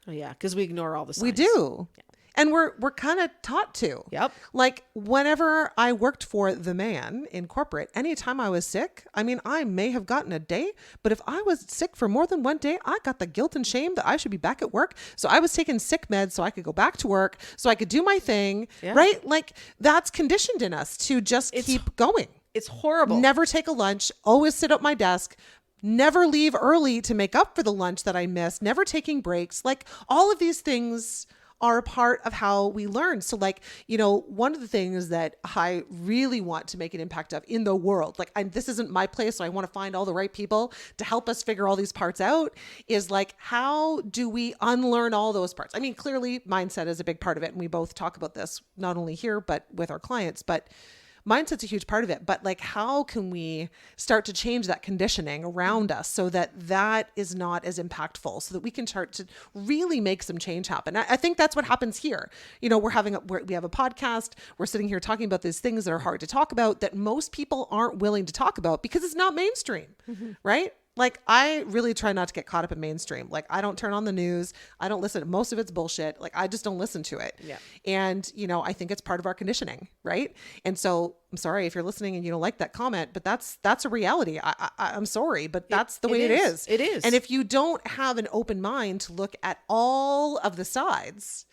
Oh yeah. Because we ignore all the signs. We do. Yeah. And we're kind of taught to. Yep. Whenever I worked for the man in corporate, anytime I was sick, I mean, I may have gotten a day, but if I was sick for more than one day, I got the guilt and shame that I should be back at work. So I was taking sick meds so I could go back to work, so I could do my thing, right? That's conditioned in us to just keep going. It's horrible. Never take a lunch, always sit at my desk, never leave early to make up for the lunch that I missed, never taking breaks. All of these things are a part of how we learn. So one of the things that I really want to make an impact of in the world, this isn't my place, so I want to find all the right people to help us figure all these parts out, is how do we unlearn all those parts? I mean, clearly mindset is a big part of it. And we both talk about this, not only here, but with our clients, but mindset's a huge part of it. But how can we start to change that conditioning around us so that is not as impactful, so that we can start to really make some change happen? I think that's what happens here. We have a podcast. We're sitting here talking about these things that are hard to talk about, that most people aren't willing to talk about because it's not mainstream, right? I really try not to get caught up in mainstream. I don't turn on the news. I don't listen. Most of it's bullshit. I just don't listen to it. Yeah. And, I think it's part of our conditioning. Right. And so I'm sorry if you're listening and you don't like that comment, but that's a reality. I'm sorry, but that's the way it is. It is. And if you don't have an open mind to look at all of the sides,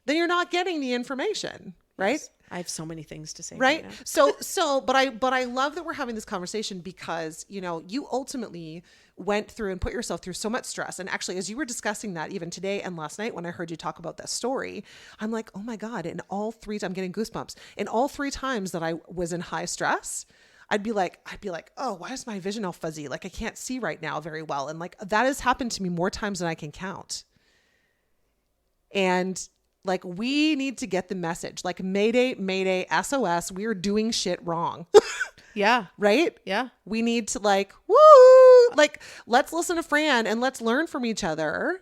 then you're not getting the information. Right. Yes. I have so many things to say. Right. Now. But I love that we're having this conversation because, you ultimately went through and put yourself through so much stress. And actually, as you were discussing that even today and last night, when I heard you talk about that story, I'm like, oh my God. And I'm getting goosebumps. And all 3 times that I was in high stress, I'd be like, oh, why is my vision all fuzzy? I can't see right now very well. And that has happened to me more times than I can count. And we need to get the message, Mayday, Mayday, SOS, we're doing shit wrong. Yeah. Right? Yeah. We need to woo, let's listen to Fran and let's learn from each other.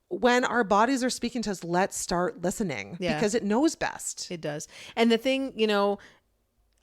When our bodies are speaking to us, let's start listening because it knows best. It does. And the thing,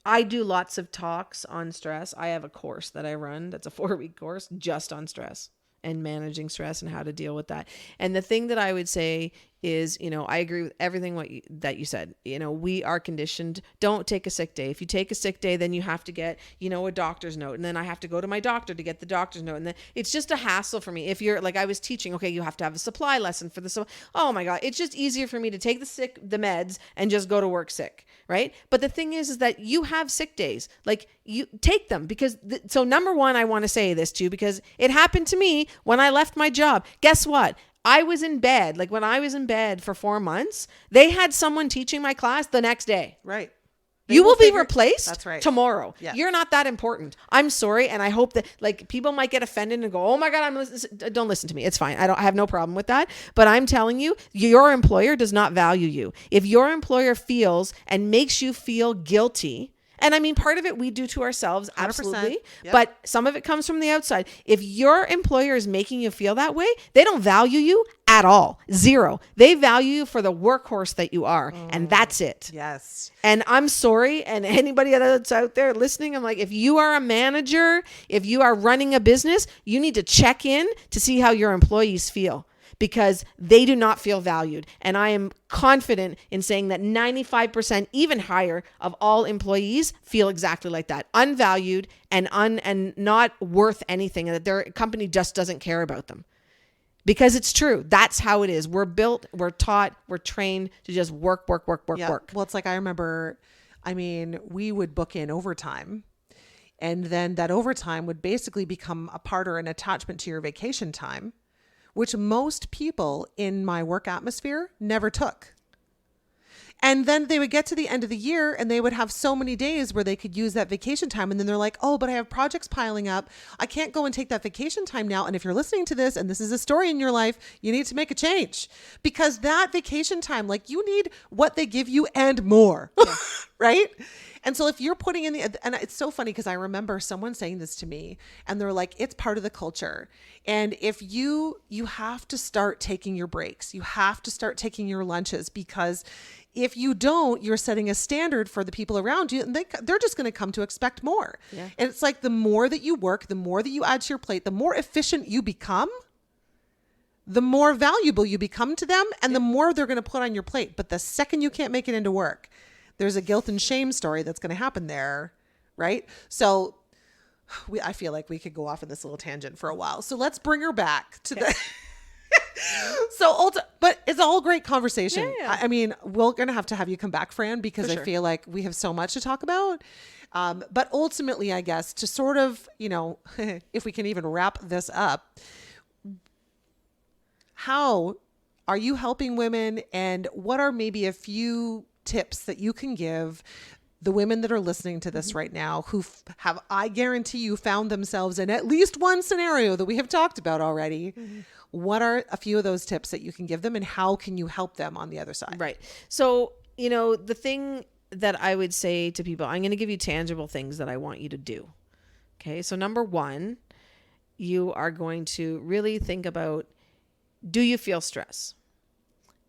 I do lots of talks on stress. I have a course that I run. That's a 4-week course just on stress and managing stress and how to deal with that. And the thing that I would say is, I agree with everything that you said. We are conditioned. Don't take a sick day. If you take a sick day, then you have to get, a doctor's note. And then I have to go to my doctor to get the doctor's note. And then it's just a hassle for me. If you're I was teaching, okay, you have to have a supply lesson for this. Oh my God. It's just easier for me to take the meds and just go to work sick. Right. But the thing is that you have sick days. You take them because so number one, I want to say this to you because it happened to me when I left my job. Guess what? I was in bed. When I was in bed for 4 months, they had someone teaching my class the next day. Right. You will be replaced that's right. tomorrow. Yeah. You're not that important. I'm sorry. And I hope that people might get offended and go, oh my God, don't listen to me. It's fine. I have no problem with that. But I'm telling you, your employer does not value you. If your employer feels and makes you feel guilty, and I mean, part of it we do to ourselves, absolutely. Yep. But some of it comes from the outside. If your employer is making you feel that way, they don't value you at all. 0. They value you for the workhorse that you are. And that's it. Yes. And I'm sorry. And anybody that's out there listening, I'm if you are a manager, if you are running a business, you need to check in to see how your employees feel. because they do not feel valued. And I am confident in saying that 95%, even higher, of all employees feel exactly like that, unvalued and not worth anything, and that their company just doesn't care about them. Because it's true. That's how it is. We're built, we're taught, we're trained to just work. Well, it's like, I remember, we would book in overtime, and then that overtime would basically become a part or an attachment to your vacation time, which most people in my work atmosphere never took. And then they would get to the end of the year and they would have so many days where they could use that vacation time. And then they're like, oh, but I have projects piling up. I can't go and take that vacation time now. And if you're listening to this and this is a story in your life, you need to make a change, because that vacation time, like, you need what they give you and more, right? And so if you're putting in and it's so funny because I remember someone saying this to me and they're like, it's part of the culture. And if you have to start taking your breaks, you have to start taking your lunches, because if you don't, you're setting a standard for the people around you, and they're just going to come to expect more. Yeah. And it's like, the more that you work, the more that you add to your plate, the more efficient you become, the more valuable you become to them, and the more they're going to put on your plate. But the second you can't make it into work, there's a guilt and shame story that's going to happen there, right? So I feel like we could go off on this little tangent for a while. So let's bring her back to the... But it's all great conversation. Yeah. We're going to have you come back, Fran, because I feel like we have so much to talk about. But ultimately, I guess, to sort of, if we can even wrap this up, how are you helping women, and what are maybe a few tips that you can give the women that are listening to this right now who have, I guarantee you, found themselves in at least one scenario that we have talked about already? Mm-hmm. What are a few of those tips that you can give them, and how can you help them on the other side? Right. So, the thing that I would say to people, I'm going to give you tangible things that I want you to do. Okay. So number one, you are going to really think about, do you feel stress?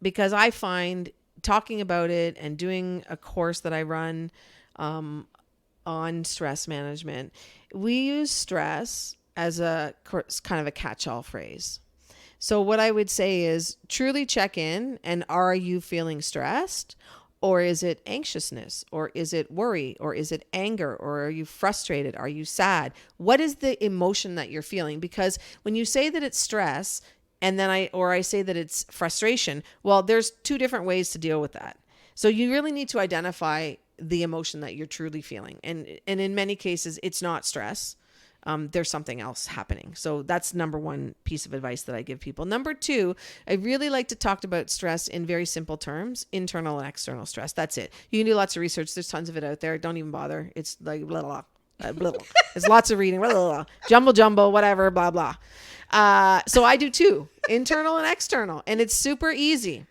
Because I find talking about it and doing a course that I run on stress management, we use stress as a kind of a catch-all phrase. So what I would say is, truly check in, and are you feeling stressed? Or is it anxiousness? Or is it worry? Or is it anger? Or are you frustrated? Are you sad? What is the emotion that you're feeling? Because when you say that it's stress, and then I say that it's frustration, well, there's two different ways to deal with that. So you really need to identify the emotion that you're truly feeling. And in many cases, it's not stress. There's something else happening. So that's number one piece of advice that I give people. Number two, I really like to talk about stress in very simple terms: internal and external stress. That's it. You can do lots of research. There's tons of it out there. Don't even bother. It's like blah, blah, blah, blah, blah. There's lots of reading, blah, blah, blah, jumble, whatever, blah, blah. So I do too, internal and external, and it's super easy.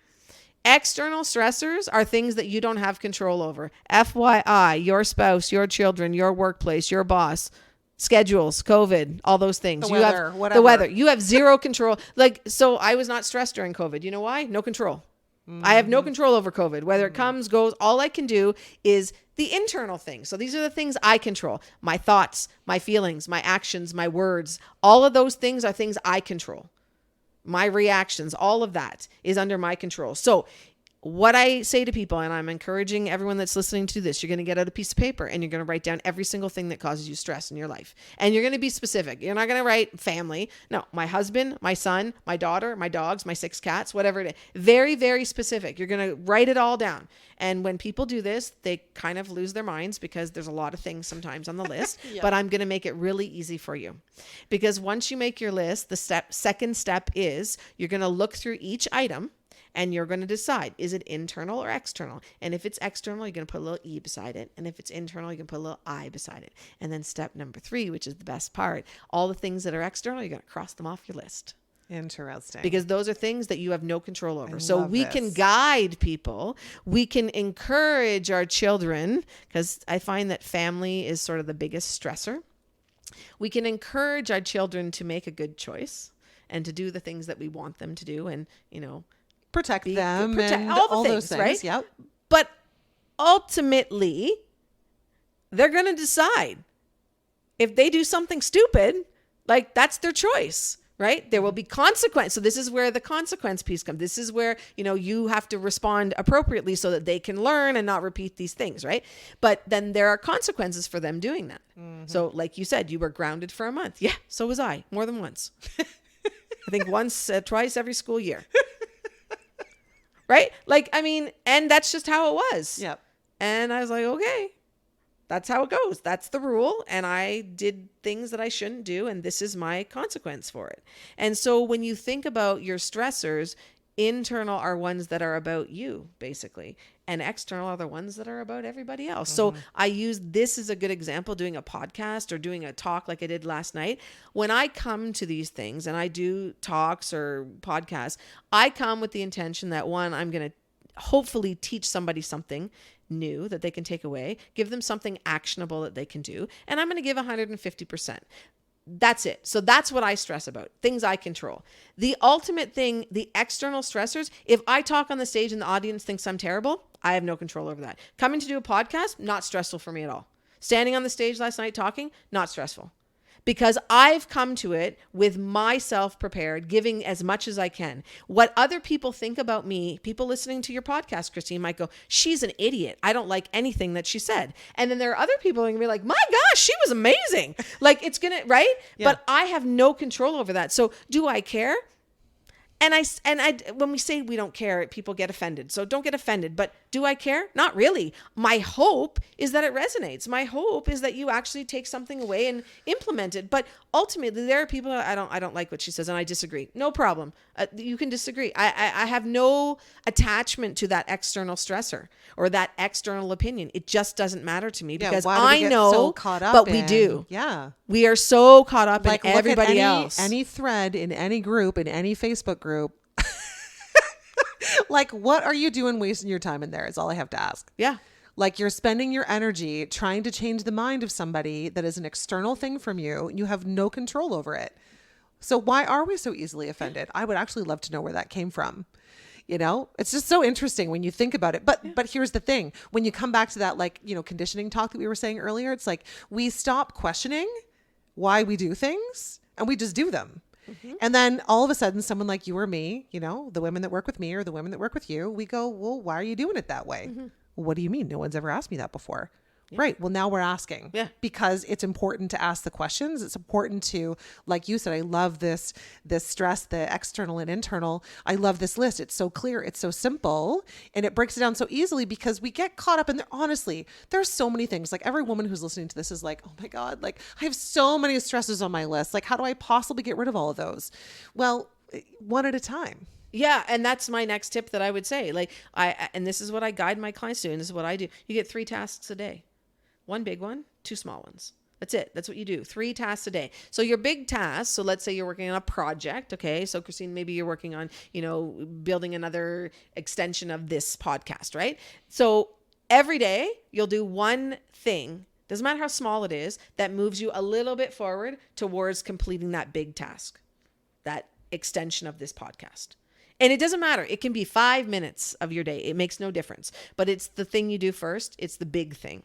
External stressors are things that you don't have control over. FYI, your spouse, your children, your workplace, your boss, schedules, COVID, all those things. The weather, whatever. The weather. You have zero control. So I was not stressed during COVID. You know why? No control. Mm-hmm. I have no control over COVID. Whether it comes, goes, all I can do is the internal things. So these are the things I control. My thoughts, my feelings, my actions, my words. All of those things are things I control. My reactions, all of that is under my control. So what I say to people, and I'm encouraging everyone that's listening to this, you're going to get out a piece of paper and you're going to write down every single thing that causes you stress in your life. And you're going to be specific. You're not going to write family. No, my husband, my son, my daughter, my dogs, my 6 cats, whatever it is. Very, very specific. You're going to write it all down. And when people do this, they kind of lose their minds because there's a lot of things sometimes on the list, but I'm going to make it really easy for you. Because once you make your list, the second step is you're going to look through each item. And you're going to decide, is it internal or external? And if it's external, you're going to put a little E beside it. And if it's internal, you can put a little I beside it. And then step number 3, which is the best part, all the things that are external, you're going to cross them off your list. Interesting. Because those are things that you have no control over. So we can guide people. We can encourage our children, because I find that family is sort of the biggest stressor. We can encourage our children to make a good choice and to do the things that we want them to do. And, protect them and all those things, right? Yep. But ultimately, they're going to decide if they do something stupid, like that's their choice, right? There will be consequence. So this is where the consequence piece comes. This is where, you have to respond appropriately so that they can learn and not repeat these things, right? But then there are consequences for them doing that. So like you said, you were grounded for a month. Yeah, so was I, more than once. I think once, twice every school year. Right? And that's just how it was. Yep. And I was like, okay, that's how it goes. That's the rule. And I did things that I shouldn't do. And this is my consequence for it. And so when you think about your stressors, internal are ones that are about you, basically. And external are the ones that are about everybody else. So I use this as a good example, doing a podcast or doing a talk like I did last night. When I come to these things and I do talks or podcasts, I come with the intention that, one, I'm going to hopefully teach somebody something new that they can take away, give them something actionable that they can do. And I'm going to give 150%. That's it. So that's what I stress about, things I control. The ultimate thing, the external stressors, if I talk on the stage and the audience thinks I'm terrible, I have no control over that. Coming to do a podcast, not stressful for me at all. Standing on the stage last night talking, not stressful. Because I've come to it with myself prepared, giving as much as I can. What other people think about me, people listening to your podcast, Christine, might go, she's an idiot. I don't like anything that she said. And then there are other people who are going to be like, my gosh, she was amazing. Like it's going to, right? Yeah. But I have no control over that. So do I care? And I, when we say we don't care, people get offended. So don't get offended. But do I care? Not really. My hope is that it resonates. My hope is that you actually take something away and implement it. But ultimately, there are people I don't like what she says, and I disagree. No problem. You can disagree. I have no attachment to that external stressor or that external opinion. It just doesn't matter to me because I know, so caught up but we do. Yeah. We are so caught up in everybody else. Any thread in any group, in any Facebook group. Like, what are you doing wasting your time in there is all I have to ask. Yeah. Like you're spending your energy trying to change the mind of somebody that is an external thing from you. And you have no control over it. So why are we so easily offended? I would actually love to know where that came from. It's just so interesting when you think about it. But here's the thing. When you come back to that, conditioning talk that we were saying earlier, it's like we stop questioning why we do things and we just do them. Mm-hmm. And then all of a sudden, someone like you or me, the women that work with me or the women that work with you, we go, well, why are you doing it that way? Mm-hmm. Well, what do you mean? No one's ever asked me that before. Yeah. Right. Well, now we're asking because it's important to ask the questions. It's important to, like you said, I love this stress, the external and internal. I love this list. It's so clear. It's so simple and it breaks it down so easily because we get caught up in there. Honestly, there's so many things. Like every woman who's listening to this is like, oh my God, like I have so many stresses on my list. Like, how do I possibly get rid of all of those? Well, one at a time. Yeah. And that's my next tip that I would say. And this is what I guide my clients to, and this is what I do. You get 3 tasks a day. 1 big one, 2 small ones. That's it. That's what you do. 3 tasks a day. So your big tasks, so let's say you're working on a project. Okay. So Christine, maybe you're working on, building another extension of this podcast, right? So every day you'll do one thing, doesn't matter how small it is, that moves you a little bit forward towards completing that big task, that extension of this podcast. And it doesn't matter. It can be 5 minutes of your day. It makes no difference, but it's the thing you do first. It's the big thing.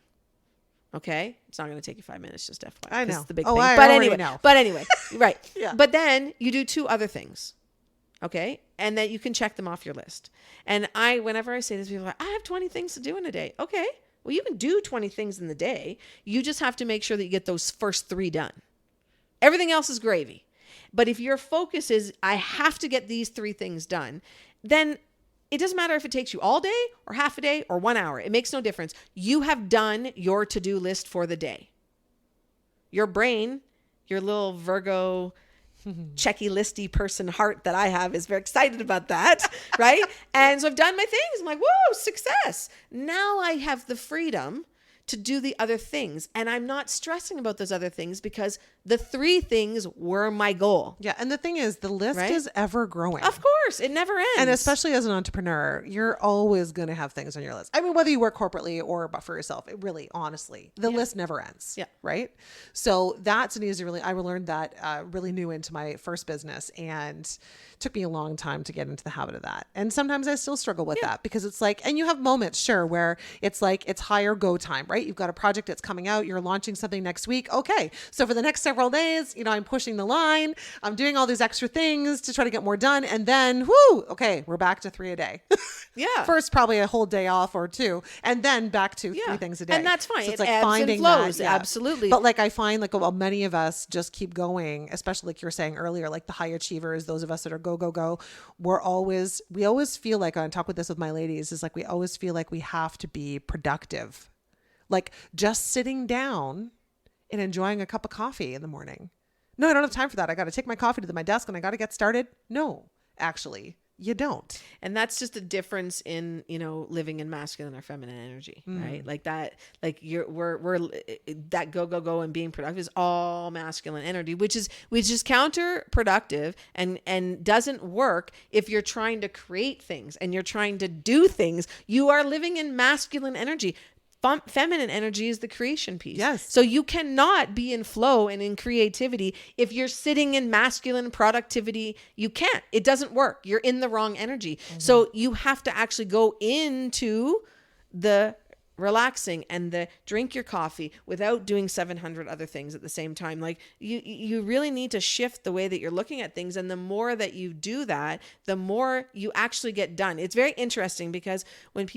Okay. It's not going to take you 5 minutes, just FYI. I know. It's the big thing. But anyway, right. Yeah. But then you do 2 other things. Okay. And then you can check them off your list. And whenever I say this, people are like, I have 20 things to do in a day. Okay. Well, you can do 20 things in the day. You just have to make sure that you get those first 3 done. Everything else is gravy. But if your focus is, I have to get these 3 things done, then it doesn't matter if it takes you all day or half a day or 1 hour. It makes no difference. You have done your to-do list for the day. Your brain, your little Virgo checky listy person heart that I have is very excited about that, right? And so I've done my things. I'm like, whoa, success. Now I have the freedom to do the other things. And I'm not stressing about those other things because the 3 things were my goal. Yeah. And the thing is, the list is ever growing. Of course. It never ends. And especially as an entrepreneur, you're always going to have things on your list. I mean, whether you work corporately or for yourself, it really, honestly, the list never ends. Yeah. Right. So that's an easy, I learned that really new into my first business, and it took me a long time to get into the habit of that. And sometimes I still struggle with that because it's like, and you have moments, sure, where it's like, it's higher go time, right? right? You've got a project that's coming out. You're launching something next week. Okay. So for the next several days, I'm pushing the line. I'm doing all these extra things to try to get more done. And then, okay, we're back to 3 a day. Yeah. First, probably a whole day off or 2, and then back to 3 things a day. And that's fine. So it's like ebbs and flows. Absolutely. But like, I find like, well, many of us just keep going, especially like you were saying earlier, like the high achievers, those of us that are go, go, go. We always feel like, I talk with this with my ladies, is like, we always feel like we have to be productive. Like just sitting down and enjoying a cup of coffee in the morning. No, I don't have time for that. I got to take my coffee to my desk and I got to get started. No, actually, you don't. And that's just a difference in, living in masculine or feminine energy, right? Like that, like we're that go and being productive is all masculine energy, which is counterproductive and doesn't work if you're trying to create things and you're trying to do things. You are living in masculine energy. Feminine energy is the creation piece. Yes. So you cannot be in flow and in creativity if you're sitting in masculine productivity. You can't. It doesn't work. You're in the wrong energy. So you have to actually go into the relaxing and the drink your coffee without doing 700 other things at the same time. Like you really need to shift the way that you're looking at things. And the more that you do that, the more you actually get done. It's very interesting because when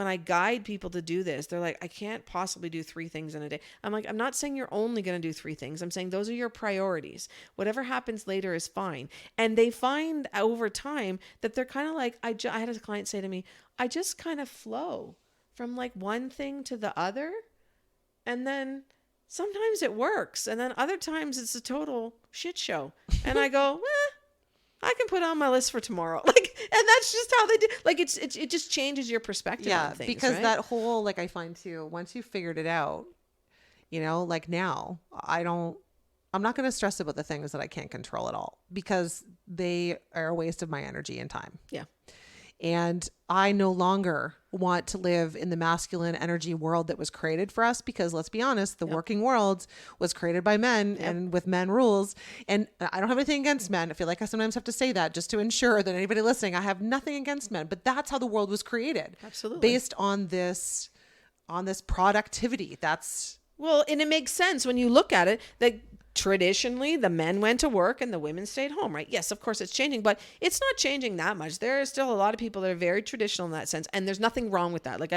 I guide people to do this, they're like, I can't possibly do 3 things in a day. I'm like, I'm not saying you're only going to do 3 things. I'm saying those are your priorities. Whatever happens later is fine. And they find over time that they're kind of like, I had a client say to me, I just kind of flow from like one thing to the other. And then sometimes it works. And then other times it's a total shit show. And I go, I can put on my list for tomorrow. Like, and that's just how they do. Like, it just changes your perspective on things, because right? that whole, like I find too, once you figured it out, like now I'm not going to stress about the things that I can't control at all because they are a waste of my energy and time. Yeah. And I no longer want to live in the masculine energy world that was created for us because let's be honest, the working world was created by men and with men rules. And I don't have anything against men. I feel like I sometimes have to say that just to ensure that anybody listening, I have nothing against men, but that's how the world was created. Absolutely. Based on this productivity. Well, and it makes sense when you look at it that traditionally the men went to work and the women stayed home, right? Yes, of course it's changing, but it's not changing that much. There are still a lot of people that are very traditional in that sense. And there's nothing wrong with that. Like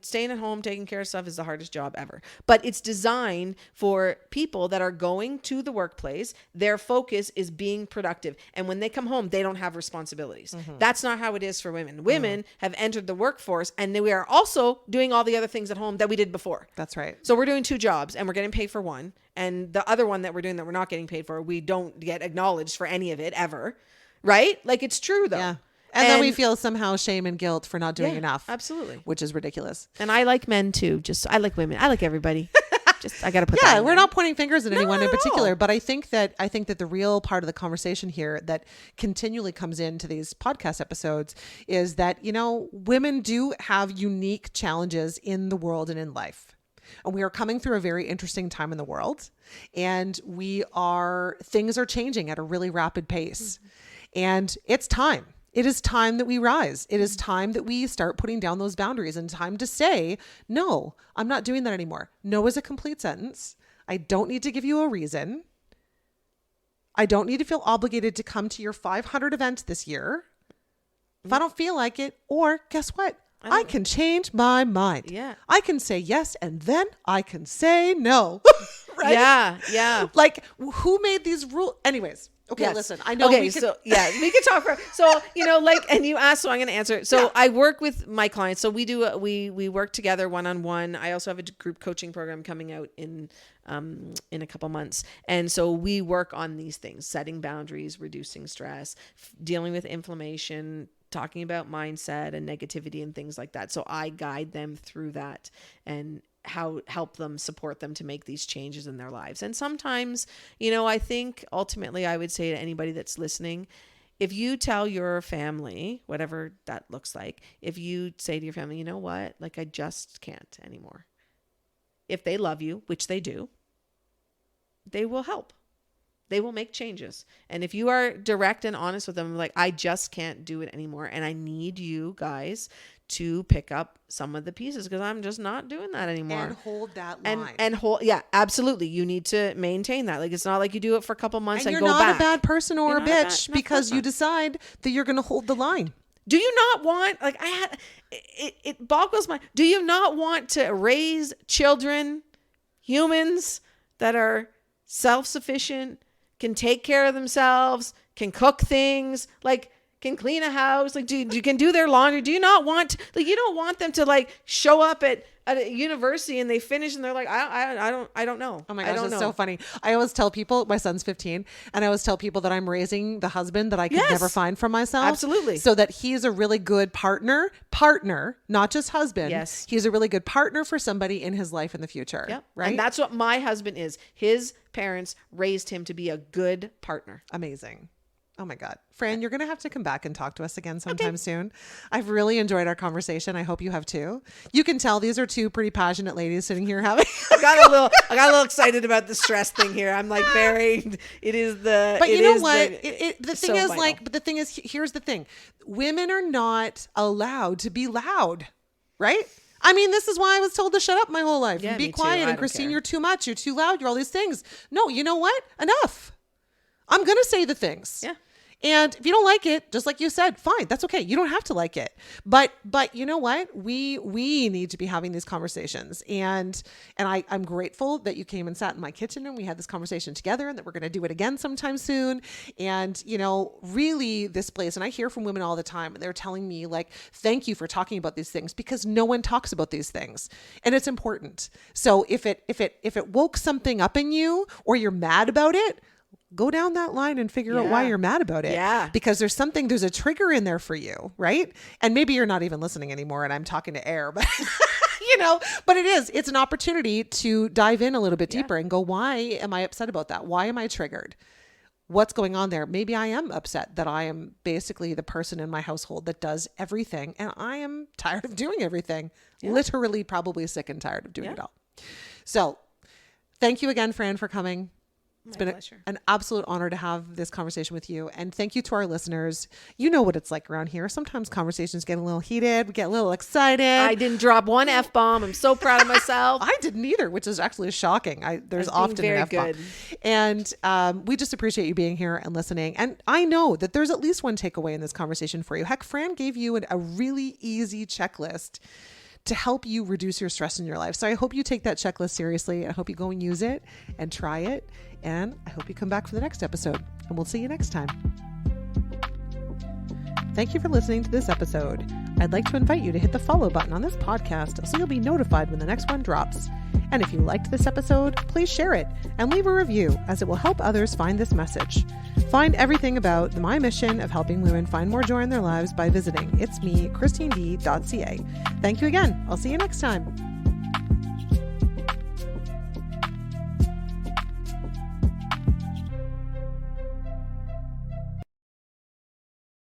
staying at home, taking care of stuff is the hardest job ever, but it's designed for people that are going to the workplace. Their focus is being productive. And when they come home, they don't have responsibilities. That's not how it is for women. Women have entered the workforce and we are also doing all the other things at home that we did before. That's right. So we're doing 2 jobs and we're getting paid for one. And the other one that we're doing that we're not getting paid for, we don't get acknowledged for any of it ever. Right? Like it's true though. Yeah. And then we feel somehow shame and guilt for not doing enough. Absolutely. Which is ridiculous. And I like men too. I like women. I like everybody. I got to put that in we're there. not pointing fingers at anyone in Not at particular, all. but I think that the real part of the conversation here that continually comes into these podcast episodes is that, women do have unique challenges in the world and in life. And we are coming through a very interesting time in the world, and things are changing at a really rapid pace. And it's time. It is time that we rise. It is time that we start putting down those boundaries and time to say, no, I'm not doing that anymore. No is a complete sentence. I don't need to give you a reason. I don't need to feel obligated to come to your 500 events this year if I don't feel like it. Or guess what? I can change my mind. Yeah. I can say yes, and then I can say no. Right? Yeah. Yeah. Like, who made these rules? Anyways. Okay, Yes. listen, I know Okay, we could... we could talk and you asked, so I'm going to answer. So I work with my clients. So we work together one-on-one. I also have a group coaching program coming out in a couple months. And so we work on these things, setting boundaries, reducing stress, dealing with inflammation, talking about mindset and negativity and things like that. So I guide them through that and help them, support them to make these changes in their lives. And sometimes, I think ultimately I would say to anybody that's listening, if you tell your family, whatever that looks like, if you say to your family, you know what, like I just can't anymore. If they love you, which they do, they will help. They will make changes. And if you are direct and honest with them, like, I just can't do it anymore. And I need you guys to pick up some of the pieces because I'm just not doing that anymore. And hold that line. And hold, yeah, absolutely. You need to maintain that. Like, it's not like you do it for a couple months and you're go not back. a bad person or You're a not a bitch bad because you person. decide that you're going to hold the line. Do you not want, like, it boggles my, do you not want to raise children, humans that are self-sufficient, can take care of themselves, can cook things, like, can clean a house, like, you can do their laundry? Do you not want, like, you don't want them to, like, show up at a university and they finish and they're like, I don't know. Oh my gosh, that's so funny. I always tell people, my son's 15, and I always tell people that I'm raising the husband that I could never find for myself. Absolutely. So that he's a really good partner, not just husband. Yes. He's a really good partner for somebody in his life in the future. Yep. Right. And that's what my husband is. His parents raised him to be a good partner. Amazing. Oh my God. Fran, you're going to have to come back and talk to us again sometime soon. I've really enjoyed our conversation. I hope you have too. You can tell these are two pretty passionate ladies sitting here having. I got a little excited about the stress thing here. I'm like it is the, but you know what? The thing is like, but the thing is, here's the thing. Women are not allowed to be loud, right? I mean, this is why I was told to shut up my whole life and be quiet. And Christine, you're too much. You're too loud. You're all these things. No, you know what? Enough. I'm going to say the things. Yeah. And if you don't like it, just like you said, fine, that's okay. You don't have to like it. But you know what? We need to be having these conversations. And I'm grateful that you came and sat in my kitchen and we had this conversation together and that we're going to do it again sometime soon. And, you know, really this place, and I hear from women all the time and they're telling me like, thank you for talking about these things because no one talks about these things and it's important. So if it woke something up in you or you're mad about it, go down that line and figure out why you're mad about it. Yeah. Because there's a trigger in there for you, right? And maybe you're not even listening anymore and I'm talking to air, but you know, but it's an opportunity to dive in a little bit deeper and go, why am I upset about that? Why am I triggered? What's going on there? Maybe I am upset that I am basically the person in my household that does everything and I am tired of doing everything. Literally probably sick and tired of doing it all. So thank you again, Fran, for coming. It's been an absolute honor to have this conversation with you. And thank you to our listeners. You know what it's like around here. Sometimes conversations get a little heated. We get a little excited. I didn't drop one F-bomb. I'm so proud of myself. I didn't either, which is actually shocking. There's often an F-bomb. And we just appreciate you being here and listening. And I know that there's at least one takeaway in this conversation for you. Heck, Fran gave you a really easy checklist to help you reduce your stress in your life. So I hope you take that checklist seriously. I hope you go and use it and try it. And I hope you come back for the next episode. And we'll see you next time. Thank you for listening to this episode. I'd like to invite you to hit the follow button on this podcast so you'll be notified when the next one drops. And if you liked this episode, please share it and leave a review as it will help others find this message. Find everything about my mission of helping women find more joy in their lives by visiting itsme, christined.ca. Thank you again. I'll see you next time.